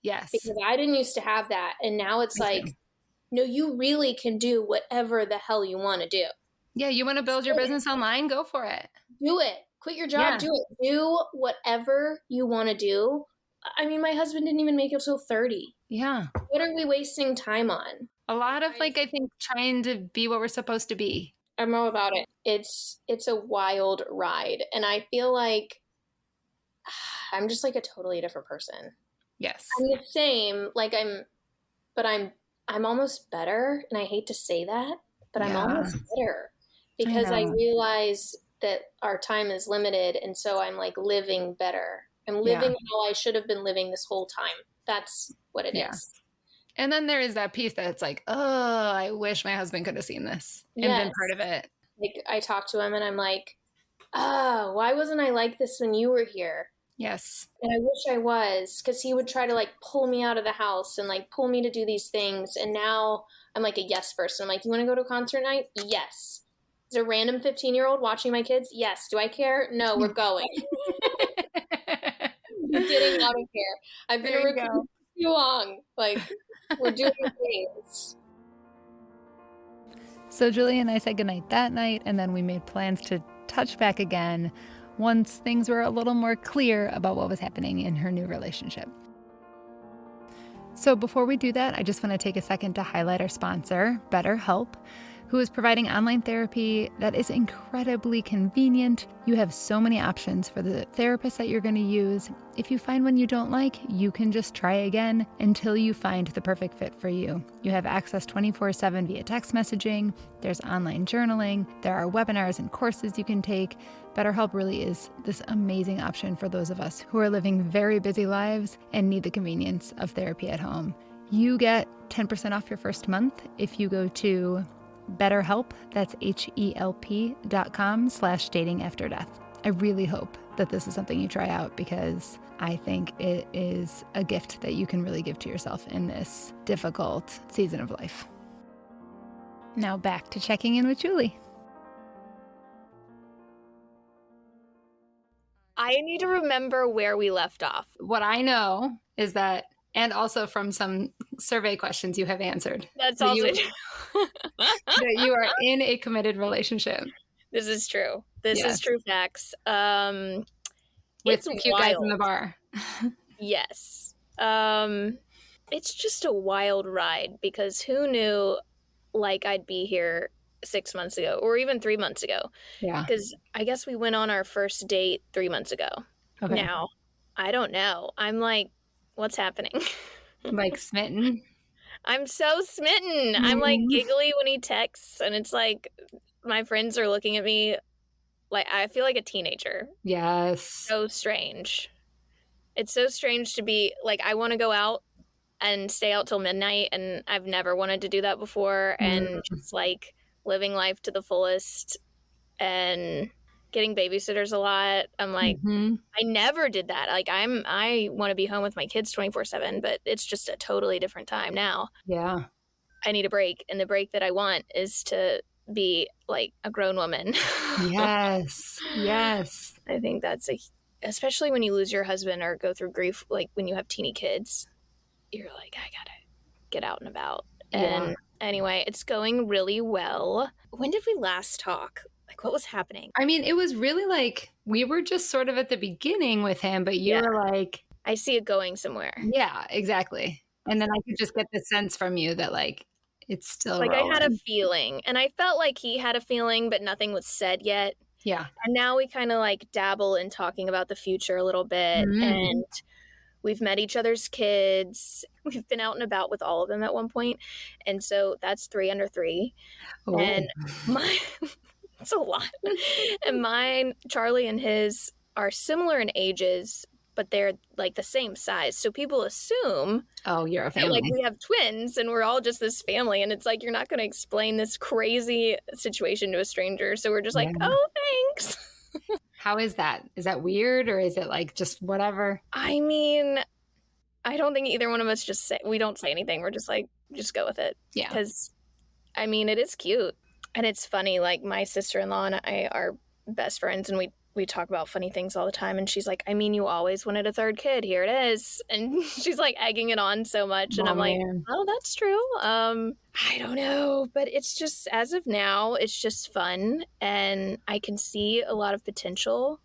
Yes. because I didn't used to have that. And now it's Me like, too. no, you really can do whatever the hell you want to do. Yeah, you want to build your business online? Go for it. Do it. Quit your job. Yeah. Do it. Do whatever you want to do. I mean, my husband didn't even make it till 30. Yeah. What are we wasting time on? A lot of like, I think trying to be what we're supposed to be. I'm all about it. It's a wild ride. And I feel like I'm just like a totally different person. Yes. I'm the same, like I'm almost better, and I hate to say that, but I'm almost better because I realize that our time is limited, and so I'm like living better. I'm living how I should have been living this whole time. That's what it is. And then there is that piece that's like, oh, I wish my husband could have seen this and been part of it. Like I talk to him and I'm like, oh, why wasn't I like this when you were here? Yes. And I wish I was, because he would try to like pull me out of the house and like pull me to do these things. And now I'm like a yes person. I'm like, you want to go to a concert night? Yes. Is a random 15-year-old watching my kids? Yes. Do I care? No, we're going. Getting out of here. I've been a recruit for too long. Like, we're doing things. So Julie and I said goodnight that night, and then we made plans to touch back again once things were a little more clear about what was happening in her new relationship. So before we do that, I just want to take a second to highlight our sponsor, BetterHelp, who is providing online therapy that is incredibly convenient. You have so many options for the therapist that you're going to use. If you find one you don't like, you can just try again until you find the perfect fit for you. You have access 24/7 via text messaging. There's online journaling. There are webinars and courses you can take. BetterHelp really is this amazing option for those of us who are living very busy lives and need the convenience of therapy at home. You get 10% off your first month if you go to BetterHelp, that's HELP.com/datingafterdeath. I really hope that this is something you try out because I think it is a gift that you can really give to yourself in this difficult season of life. Now back to checking in with Julie. I need to remember where we left off. What I know is that, and also from some survey questions you have answered. That's also true. That you are in a committed relationship. This is true. This is true facts. With it's the cute wild. guys in the bar. Yes. It's just a wild ride because who knew like I'd be here 6 months ago or even 3 months ago. Yeah. Because I guess we went on our first date 3 months ago. Okay. Now, I don't know. I'm like, what's happening? Like smitten? I'm so smitten. I'm like giggly when he texts, and it's like my friends are looking at me like I feel like a teenager. Yes. So strange. It's so strange to be like, I want to go out and stay out till midnight, and I've never wanted to do that before, and just like living life to the fullest and getting babysitters a lot. I'm like, I never did that. Like I want to be home with my kids 24/7, but it's just a totally different time now. Yeah. I need a break. And the break that I want is to be like a grown woman. Yes. Yes. I think that's especially when you lose your husband or go through grief, like when you have teeny kids, you're like, I gotta get out and about. Yeah. And anyway, it's going really well. When did we last talk? Like, what was happening? I mean, it was really like we were just sort of at the beginning with him, but you were like, I see it going somewhere. yeah, exactly. And then I could just get the sense from you that like it's still like rolling. I had a feeling, and I felt like he had a feeling, but nothing was said yet. Yeah. And now we kind of like dabble in talking about the future a little bit, and we've met each other's kids. We've been out and about with all of them at one point, and so that's 3 under 3. Oh. And it's a lot. And mine, Charlie and his, are similar in ages, but they're like the same size. So people assume, oh, you're a family. Like we have twins and we're all just this family. And it's like, you're not going to explain this crazy situation to a stranger. So we're just like, oh, thanks. How is that? Is that weird, or is it like just whatever? I mean, I don't think either one of us we don't say anything. We're just like, just go with it. Yeah. Because, I mean, it is cute. And it's funny, like my sister-in-law and I are best friends, and we talk about funny things all the time. And she's like, I mean, you always wanted a third kid. Here it is. And she's like egging it on so much. And I'm like, oh, that's true. I don't know. But it's just, as of now, it's just fun. And I can see a lot of potential,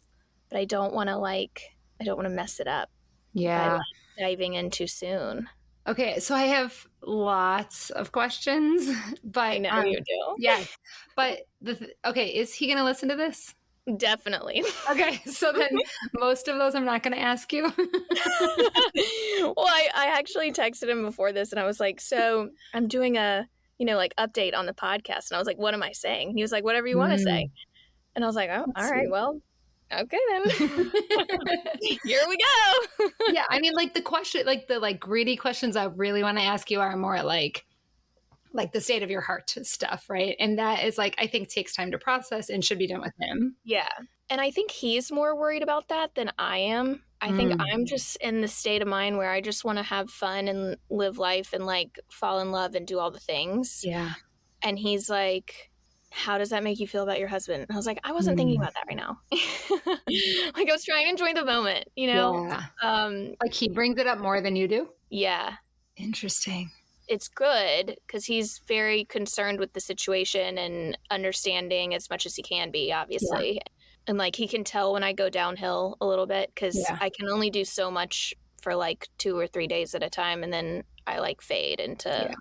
but I don't want to mess it up. Yeah. By like diving in too soon. Okay, so I have lots of questions, but I know you do. Yes, but okay, is he going to listen to this? Definitely. Okay, so then most of those I'm not going to ask you. Well, I actually texted him before this, and I was like, so I'm doing a, like update on the podcast. And I was like, what am I saying? And he was like, whatever you want to say. And I was like, oh, all right, well, okay then. Here we go. Yeah, I mean, like the question, like the like greedy questions I really want to ask you are more like the state of your heart stuff, right? And that is like, I think takes time to process and should be done with him. Yeah. And I think he's more worried about that than I am. I think I'm just in the state of mind where I just want to have fun and live life and like fall in love and do all the things. Yeah. And he's like, how does that make you feel about your husband? And I was like, I wasn't thinking about that right now. Like I was trying to enjoy the moment, Yeah. Like he brings it up more than you do? Yeah. Interesting. It's good because he's very concerned with the situation and understanding as much as he can be, obviously. Yeah. And like he can tell when I go downhill a little bit because I can only do so much for like 2 or 3 days at a time. And then I like fade into,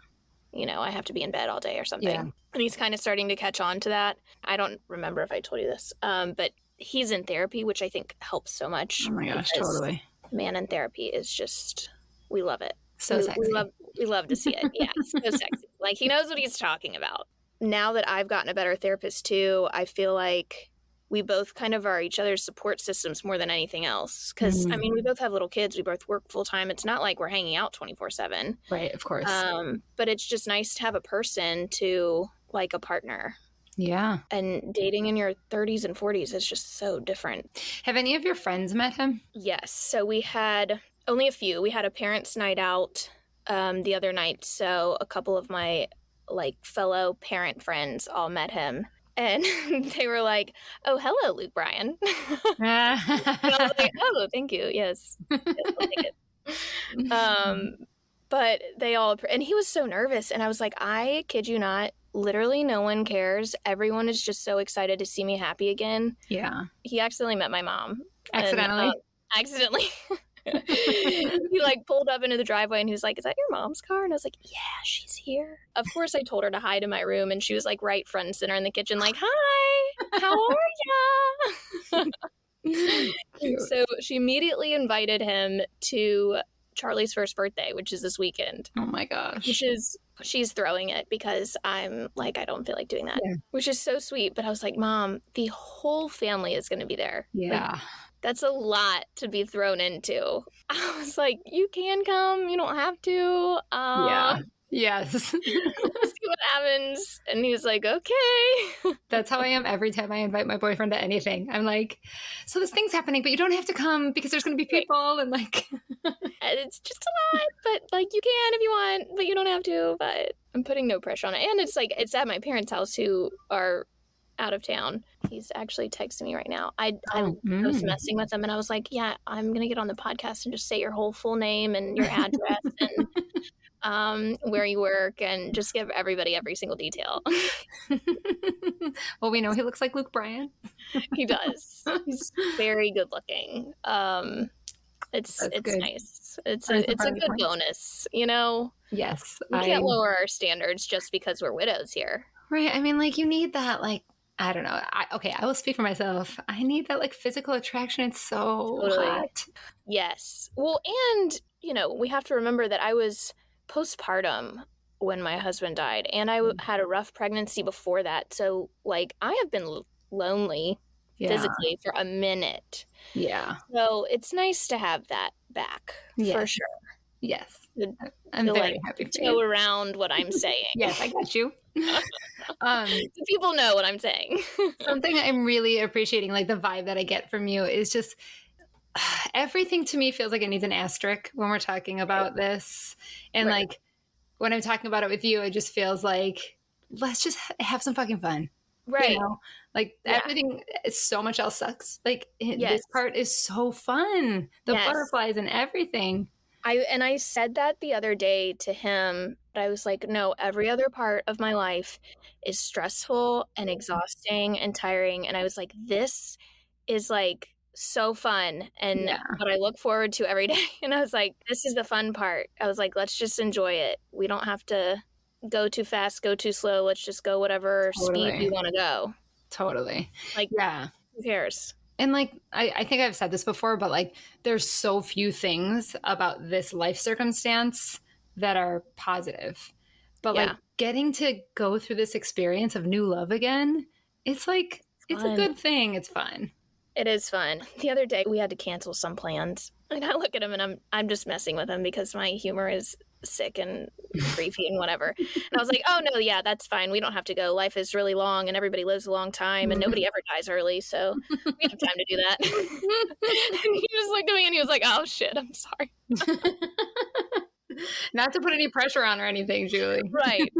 I have to be in bed all day or something. Yeah. And he's kind of starting to catch on to that. I don't remember if I told you this, but he's in therapy, which I think helps so much. Oh my gosh, totally. Man in therapy is just, we love it. So sexy. We love to see it. Yeah, so sexy. Like he knows what he's talking about. Now that I've gotten a better therapist too, I feel like we both kind of are each other's support systems more than anything else. Because, I mean, we both have little kids. We both work full time. It's not like we're hanging out 24/7. Right, of course. But it's just nice to have a person to like a partner. Yeah. And dating in your 30s and 40s is just so different. Have any of your friends met him? Yes. So we had only a few. We had a parents' night out the other night. So a couple of my like fellow parent friends all met him. And they were like, oh, hello, Luke Bryan. And I was like, oh, thank you. Yes. I'll take it. But they all, and he was so nervous. And I was like, I kid you not, literally no one cares. Everyone is just so excited to see me happy again. Yeah. He accidentally met my mom. Accidentally? Accidentally. He like pulled up into the driveway and he was like, is that your mom's car? And I was like, yeah, she's here. Of course I told her to hide in my room, and she was like right front and center in the kitchen like, hi, how are ya? So she immediately invited him to Charlie's first birthday, which is this weekend. Oh my gosh. She's throwing it because I'm like, I don't feel like doing that, which is so sweet. But I was like, Mom, the whole family is going to be there. Yeah. Like, that's a lot to be thrown into. I was like, you can come. You don't have to. Yeah. Yes. We'll see what happens. And he was like, okay. That's how I am every time I invite my boyfriend to anything. I'm like, so this thing's happening, but you don't have to come because there's going to be people. And like, And it's just a lot, but like you can if you want, but you don't have to. But I'm putting no pressure on it. And it's like, it's at my parents' house who are out of town. He's actually texting me right now. I was messing with him and I was like, yeah, I'm going to get on the podcast and just say your whole full name and your address and where you work and just give everybody every single detail. Well, we know he looks like Luke Bryan. He does. He's very good looking. It's good. Nice. It's a good bonus, you know? Yes. We can't lower our standards just because we're widows here. Right. I mean, like, you need that, like, I don't know. I will speak for myself. I need that, like, physical attraction. It's so hot. Yes. Well, and, you know, we have to remember that I was postpartum when my husband died, and I had a rough pregnancy before that. So, like, I have been lonely physically for a minute. Yeah. So it's nice to have that back, for sure. Yes. I'm very happy for you. Go around what I'm saying. Yes, I got you. People know what I'm saying. Something I'm really appreciating, like the vibe that I get from you is just everything to me feels like it needs an asterisk when we're talking about this. And like when I'm talking about it with you, it just feels like, let's just have some fucking fun. Right. You know? Like everything, so much else sucks. Like this part is so fun. The butterflies and everything. I said that the other day to him, but I was like, no, every other part of my life is stressful and exhausting and tiring. And I was like, this is like so fun and what I look forward to every day. And I was like, this is the fun part. I was like, let's just enjoy it. We don't have to go too fast, go too slow. Let's just go whatever speed we want to go. Totally. Like, who cares? And like, I think I've said this before, but like, there's so few things about this life circumstance that are positive. But like getting to go through this experience of new love again, it's like, it's a good thing. It's fun. It is fun. The other day we had to cancel some plans. And I look at him and I'm just messing with him because my humor is sick and creepy and whatever. And I was like, oh no, yeah, that's fine. We don't have to go. Life is really long and everybody lives a long time and nobody ever dies early. So we have time to do that. And he just looked at me and he was like, oh shit, I'm sorry. Not to put any pressure on or anything, Julie. Right.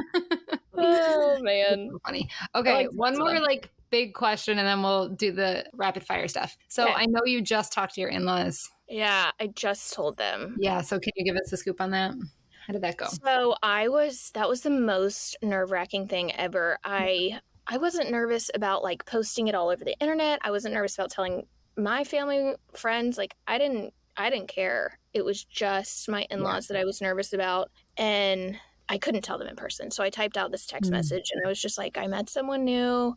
Oh man. So funny. Okay. One more like big question and then we'll do the rapid fire stuff. So I know you just talked to your in-laws. Yeah, I just told them. Yeah. So can you give us a scoop on that? How did that go? So that was the most nerve-wracking thing ever. I wasn't nervous about like posting it all over the internet. I wasn't nervous about telling my family, friends. Like I didn't care. It was just my in-laws that I was nervous about. And I couldn't tell them in person. So I typed out this text message and I was just like, I met someone new.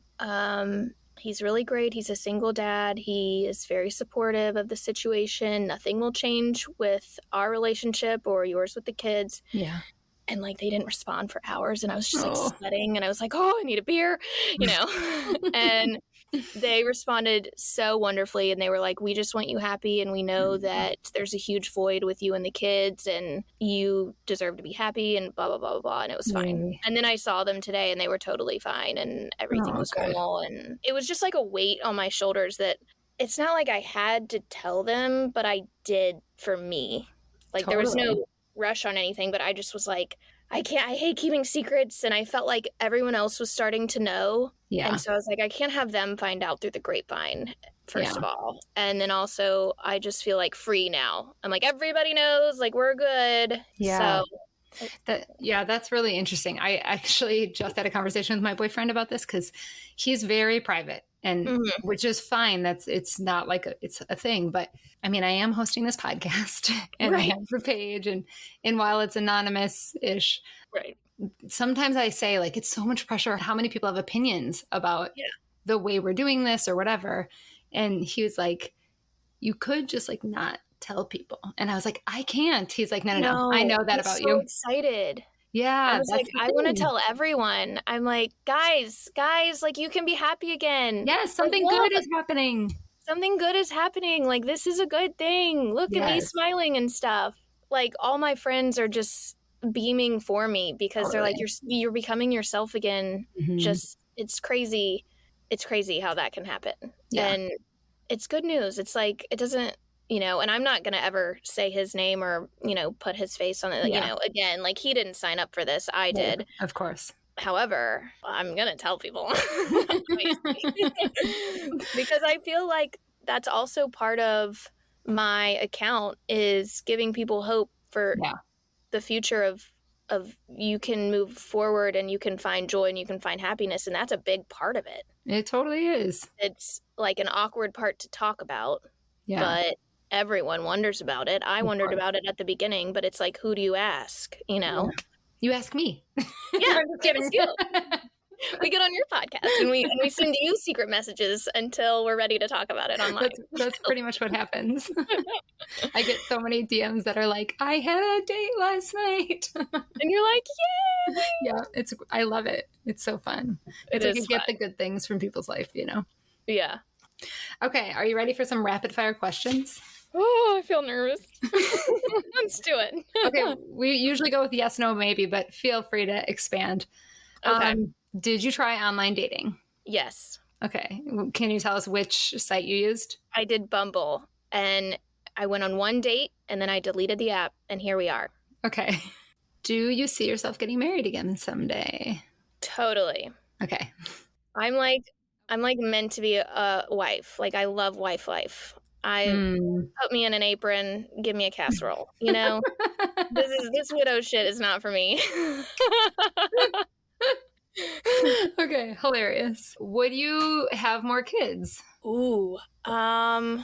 He's really great. He's a single dad. He is very supportive of the situation. Nothing will change with our relationship or yours with the kids. Yeah. And like they didn't respond for hours and I was just like sweating and I was like, oh, I need a beer, you know. And they responded so wonderfully and they were like, we just want you happy and we know that there's a huge void with you and the kids and you deserve to be happy and blah blah blah blah blah. And it was fine. And then I saw them today and they were totally fine and everything was normal. And it was just like a weight on my shoulders that it's not like I had to tell them, but I did for me. Like there was no rush on anything, but I just was like, I hate keeping secrets. And I felt like everyone else was starting to know. Yeah. And so I was like, I can't have them find out through the grapevine, first of all. And then also I just feel like free now. I'm like, everybody knows, like we're good. Yeah. So that's really interesting. I actually just had a conversation with my boyfriend about this because he's very private and which is fine. It's not like it's a thing, but I mean, I am hosting this podcast and I have the page and while it's anonymous-ish, sometimes I say like, it's so much pressure. How many people have opinions about the way we're doing this or whatever. And he was like, you could just like not tell people. And I was like, I can't. He's like, no. I know that about you. I'm so excited. Yeah. I was like, I want to tell everyone. I'm like, guys, like you can be happy again. Yes, something good is happening. Something good is happening. Like this is a good thing. Look at me smiling and stuff. Like all my friends are just beaming for me because they're like, you're becoming yourself again. Just, it's crazy. It's crazy how that can happen. And it's good news. It's like, it doesn't, you know, and I'm not going to ever say his name or, you know, put his face on it, you know, again, like he didn't sign up for this. I did. Of course. However, I'm going to tell people because I feel like that's also part of my account is giving people hope for the future of you can move forward and you can find joy and you can find happiness. And that's a big part of it. It totally is. It's like an awkward part to talk about, but everyone wonders about it. I wondered about it at the beginning, but it's like, who do you ask? You know, you ask me. Yeah, it's you. We get on your podcast and we send you secret messages until we're ready to talk about it online. That's pretty much what happens. I get so many DMs that are like, I had a date last night. And you're like, yay! Yeah, I love it. It's so fun. It's like you get the good things from people's life, you know? Yeah. Okay, are you ready for some rapid fire questions? Oh, I feel nervous. Let's do it. Okay, we usually go with yes, no, maybe, but feel free to expand. Okay. Did you try online dating? Yes. Okay. Can you tell us which site you used? I did Bumble, and I went on one date, and then I deleted the app, and here we are. Okay. Do you see yourself getting married again someday? Totally. Okay. I'm like meant to be a wife. Like, I love wife life. Put me in an apron, give me a casserole. You know, this widow shit is not for me. Okay, hilarious. Would you have more kids? Ooh, I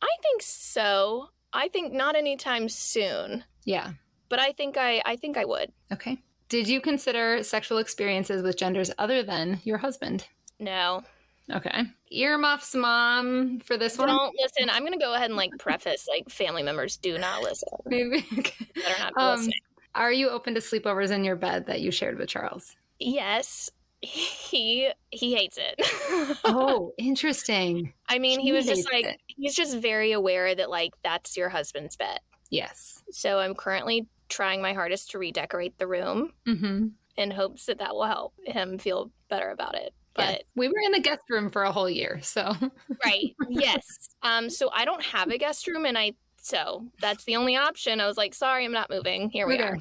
think so. I think not anytime soon. Yeah. But I think I would. Okay. Did you consider sexual experiences with genders other than your husband? No. Okay. Earmuffs, Mom, for this one? Don't listen. I'm going to go ahead and preface, family members do not listen. Maybe. Okay. Better not be listening. Are you open to sleepovers in your bed that you shared with Charles? Yes. He hates it. Oh, interesting. I mean, he was just he's just very aware that that's your husband's bed. Yes. So I'm currently trying my hardest to redecorate the room in hopes that will help him feel better about it. But we were in the guest room for a whole year, so. Right. Yes. So I don't have a guest room, and so that's the only option. I was like, sorry, I'm not moving. Here we are.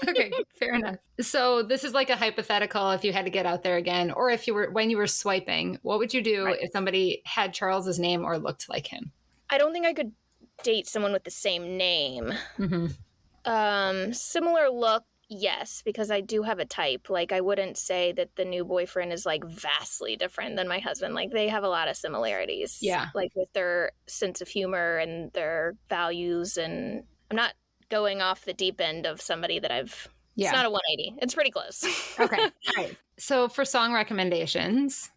Okay, fair enough. So this is like a hypothetical if you had to get out there again, or when you were swiping, what would you do if somebody had Charles's name or looked like him? I don't think I could date someone with the same name. Similar look, yes, because I do have a type. I wouldn't say that the new boyfriend is vastly different than my husband. They have a lot of similarities. Yeah. With their sense of humor and their values. And I'm not going off the deep end of somebody that It's not a 180. It's pretty close. Okay. All right. So for song recommendations.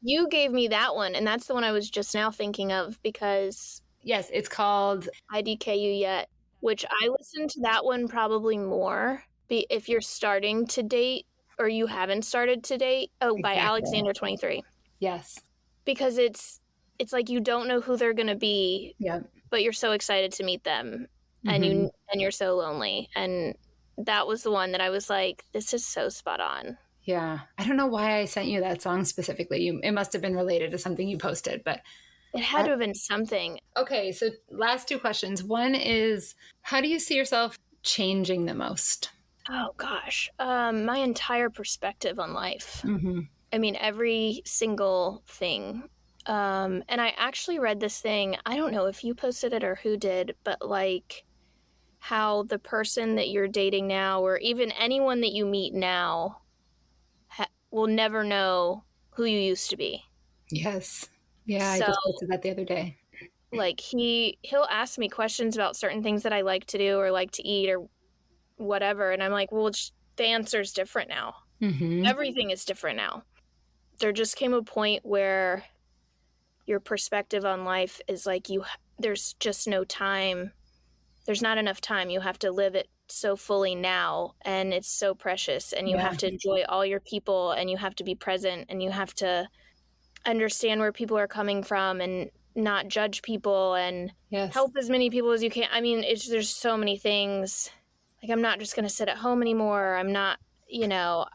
You gave me that one, and that's the one I was just now thinking of because... Yes, it's called IDKU Yet, which I listen to that one probably more if you're starting to date or you haven't started to date. Oh, by Alexander 23. Yes. Because it's you don't know who they're going to be, but you're so excited to meet them and you're so lonely. And that was the one that I was like, this is so spot on. Yeah. I don't know why I sent you that song specifically. It must have been related to something you posted, but it had to have been something. Okay, so last two questions. One is, how do you see yourself changing the most? Oh, gosh. My entire perspective on life. I mean, every single thing. And I actually read this thing. I don't know if you posted it or who did, but how the person that you're dating now or even anyone that you meet now will never know who you used to be. Yes. Yeah, I just posted that the other day. He'll ask me questions about certain things that I like to do or like to eat or whatever. And I'm like, well, the answer's different now. Everything is different now. There just came a point where your perspective on life is there's just no time. There's not enough time. You have to live it so fully now. And it's so precious. And you have to enjoy all your people and you have to be present and you have to understand where people are coming from and not judge people and help as many people as you can. I mean, there's so many things. Like, I'm not just going to sit at home anymore. I'm not, Yeah.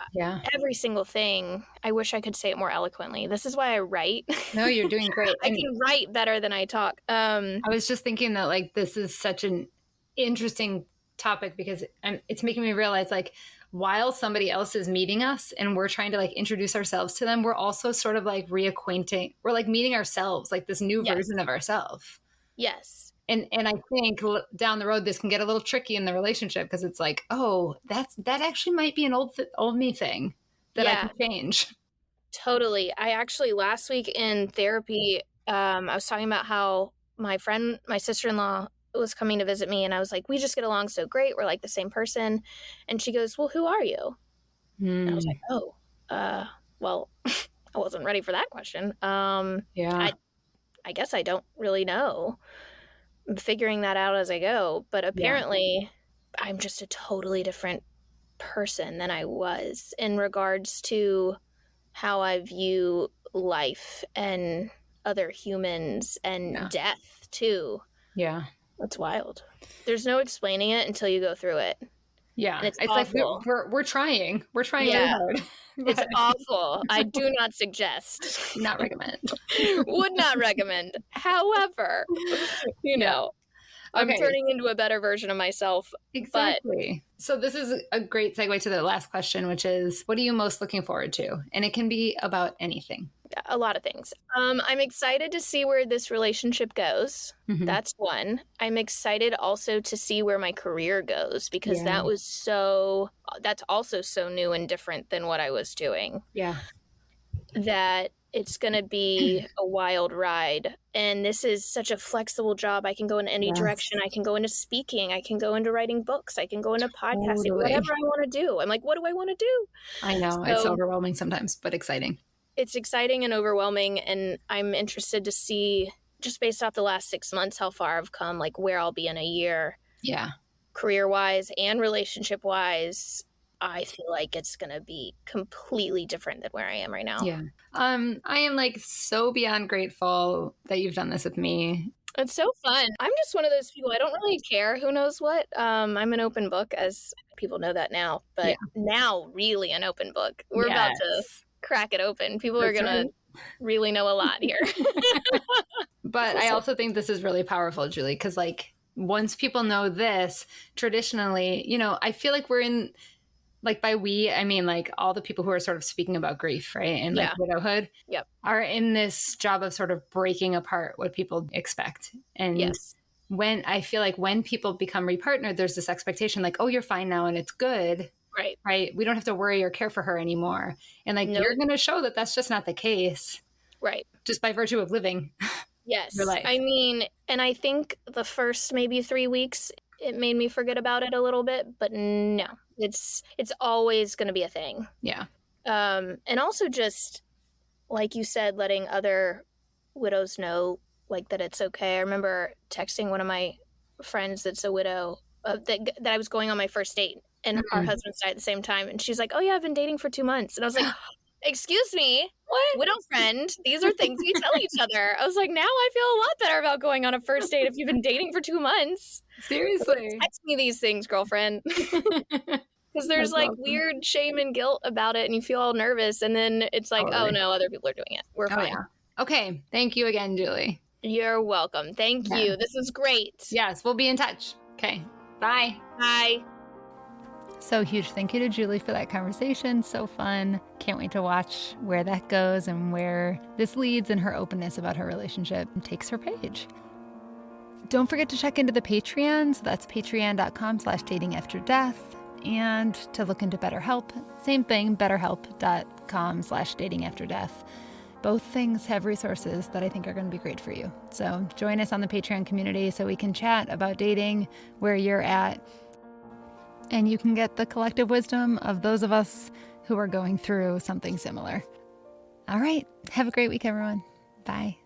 every single thing. I wish I could say it more eloquently. This is why I write. No, you're doing great. I can write better than I talk. I was just thinking that like this is such an interesting topic because it's making me realize like while somebody else is meeting us and we're trying to like introduce ourselves to them, we're also sort of like reacquainting. We're like meeting ourselves, like this new version of ourselves. Yes. And I think down the road this can get a little tricky in the relationship because it's like, oh, that actually might be an old me thing that I can change. Totally. I actually last week in therapy, I was talking about how my sister-in-law was coming to visit me, and I was like, we just get along so great. We're like the same person. And she goes, well, who are you? And I was like, oh, well, I wasn't ready for that question. I guess I don't really know. I'm figuring that out as I go. But apparently I'm just a totally different person than I was in regards to how I view life and other humans and death too. Yeah. That's wild. There's no explaining it until you go through it. Yeah. And it's awful. Like we're trying. We're trying really hard. It's awful. I do not suggest. Not recommend. Would not recommend. However, I'm turning into a better version of myself. Exactly. So this is a great segue to the last question, which is, what are you most looking forward to? And it can be about anything. A lot of things. I'm excited to see where this relationship goes. Mm-hmm. That's one. I'm excited also to see where my career goes because that's also so new and different than what I was doing. Yeah. That it's going to be a wild ride. And this is such a flexible job. I can go in any direction. I can go into speaking. I can go into writing books. I can go into podcasting, whatever I want to do. I'm like, what do I want to do? I know. It's overwhelming sometimes, but exciting. It's exciting and overwhelming. And I'm interested to see, just based off the last 6 months, how far I've come, like where I'll be in a year. Yeah. Career-wise and relationship-wise. I feel like it's going to be completely different than where I am right now. Yeah. I am like so beyond grateful that you've done this with me. It's so fun. I'm just one of those people. I don't really care who knows what. I'm an open book, as people know that now. But now really an open book. We're about to crack it open. People are going to really know a lot here. But I also think this is really powerful, Julie, because like once people know this, traditionally, I feel like we're in... Like by we, I mean like all the people who are sort of speaking about grief, right? And like widowhood are in this job of sort of breaking apart what people expect. And when I feel like when people become repartnered, there's this expectation like, oh, you're fine now and it's good. Right. We don't have to worry or care for her anymore. And like, you're going to show that that's just not the case. Right. Just by virtue of living your life. I mean, and I think the first maybe 3 weeks, it made me forget about it a little bit, but no, it's always going to be a thing. Yeah. And also just, like you said, letting other widows know, like, that it's okay. I remember texting one of my friends that's a widow that I was going on my first date, and our husbands died at the same time. And she's like, oh, yeah, I've been dating for 2 months. And I was like, excuse me, what? Widow friend, these are things we tell each other. I was like, now I feel a lot better about going on a first date if you've been dating for 2 months. Seriously. Text me these things, girlfriend. Because there's like weird shame and guilt about it, and you feel all nervous, and then it's like, oh no, other people are doing it. We're fine. Yeah. Okay. Thank you again, Julie. You're welcome. Thank you. This was great. Yes, we'll be in touch. Okay. Bye. Bye. So huge thank you to Julie for that conversation. So fun. Can't wait to watch where that goes and where this leads, and her openness about her relationship takes her page. Don't forget to check into the Patreon. So that's patreon.com/datingafterdeath. And to look into BetterHelp, same thing, betterhelp.com/datingafterdeath. Both things have resources that I think are going to be great for you. So join us on the Patreon community so we can chat about dating, where you're at, and you can get the collective wisdom of those of us who are going through something similar. All right. Have a great week, everyone. Bye.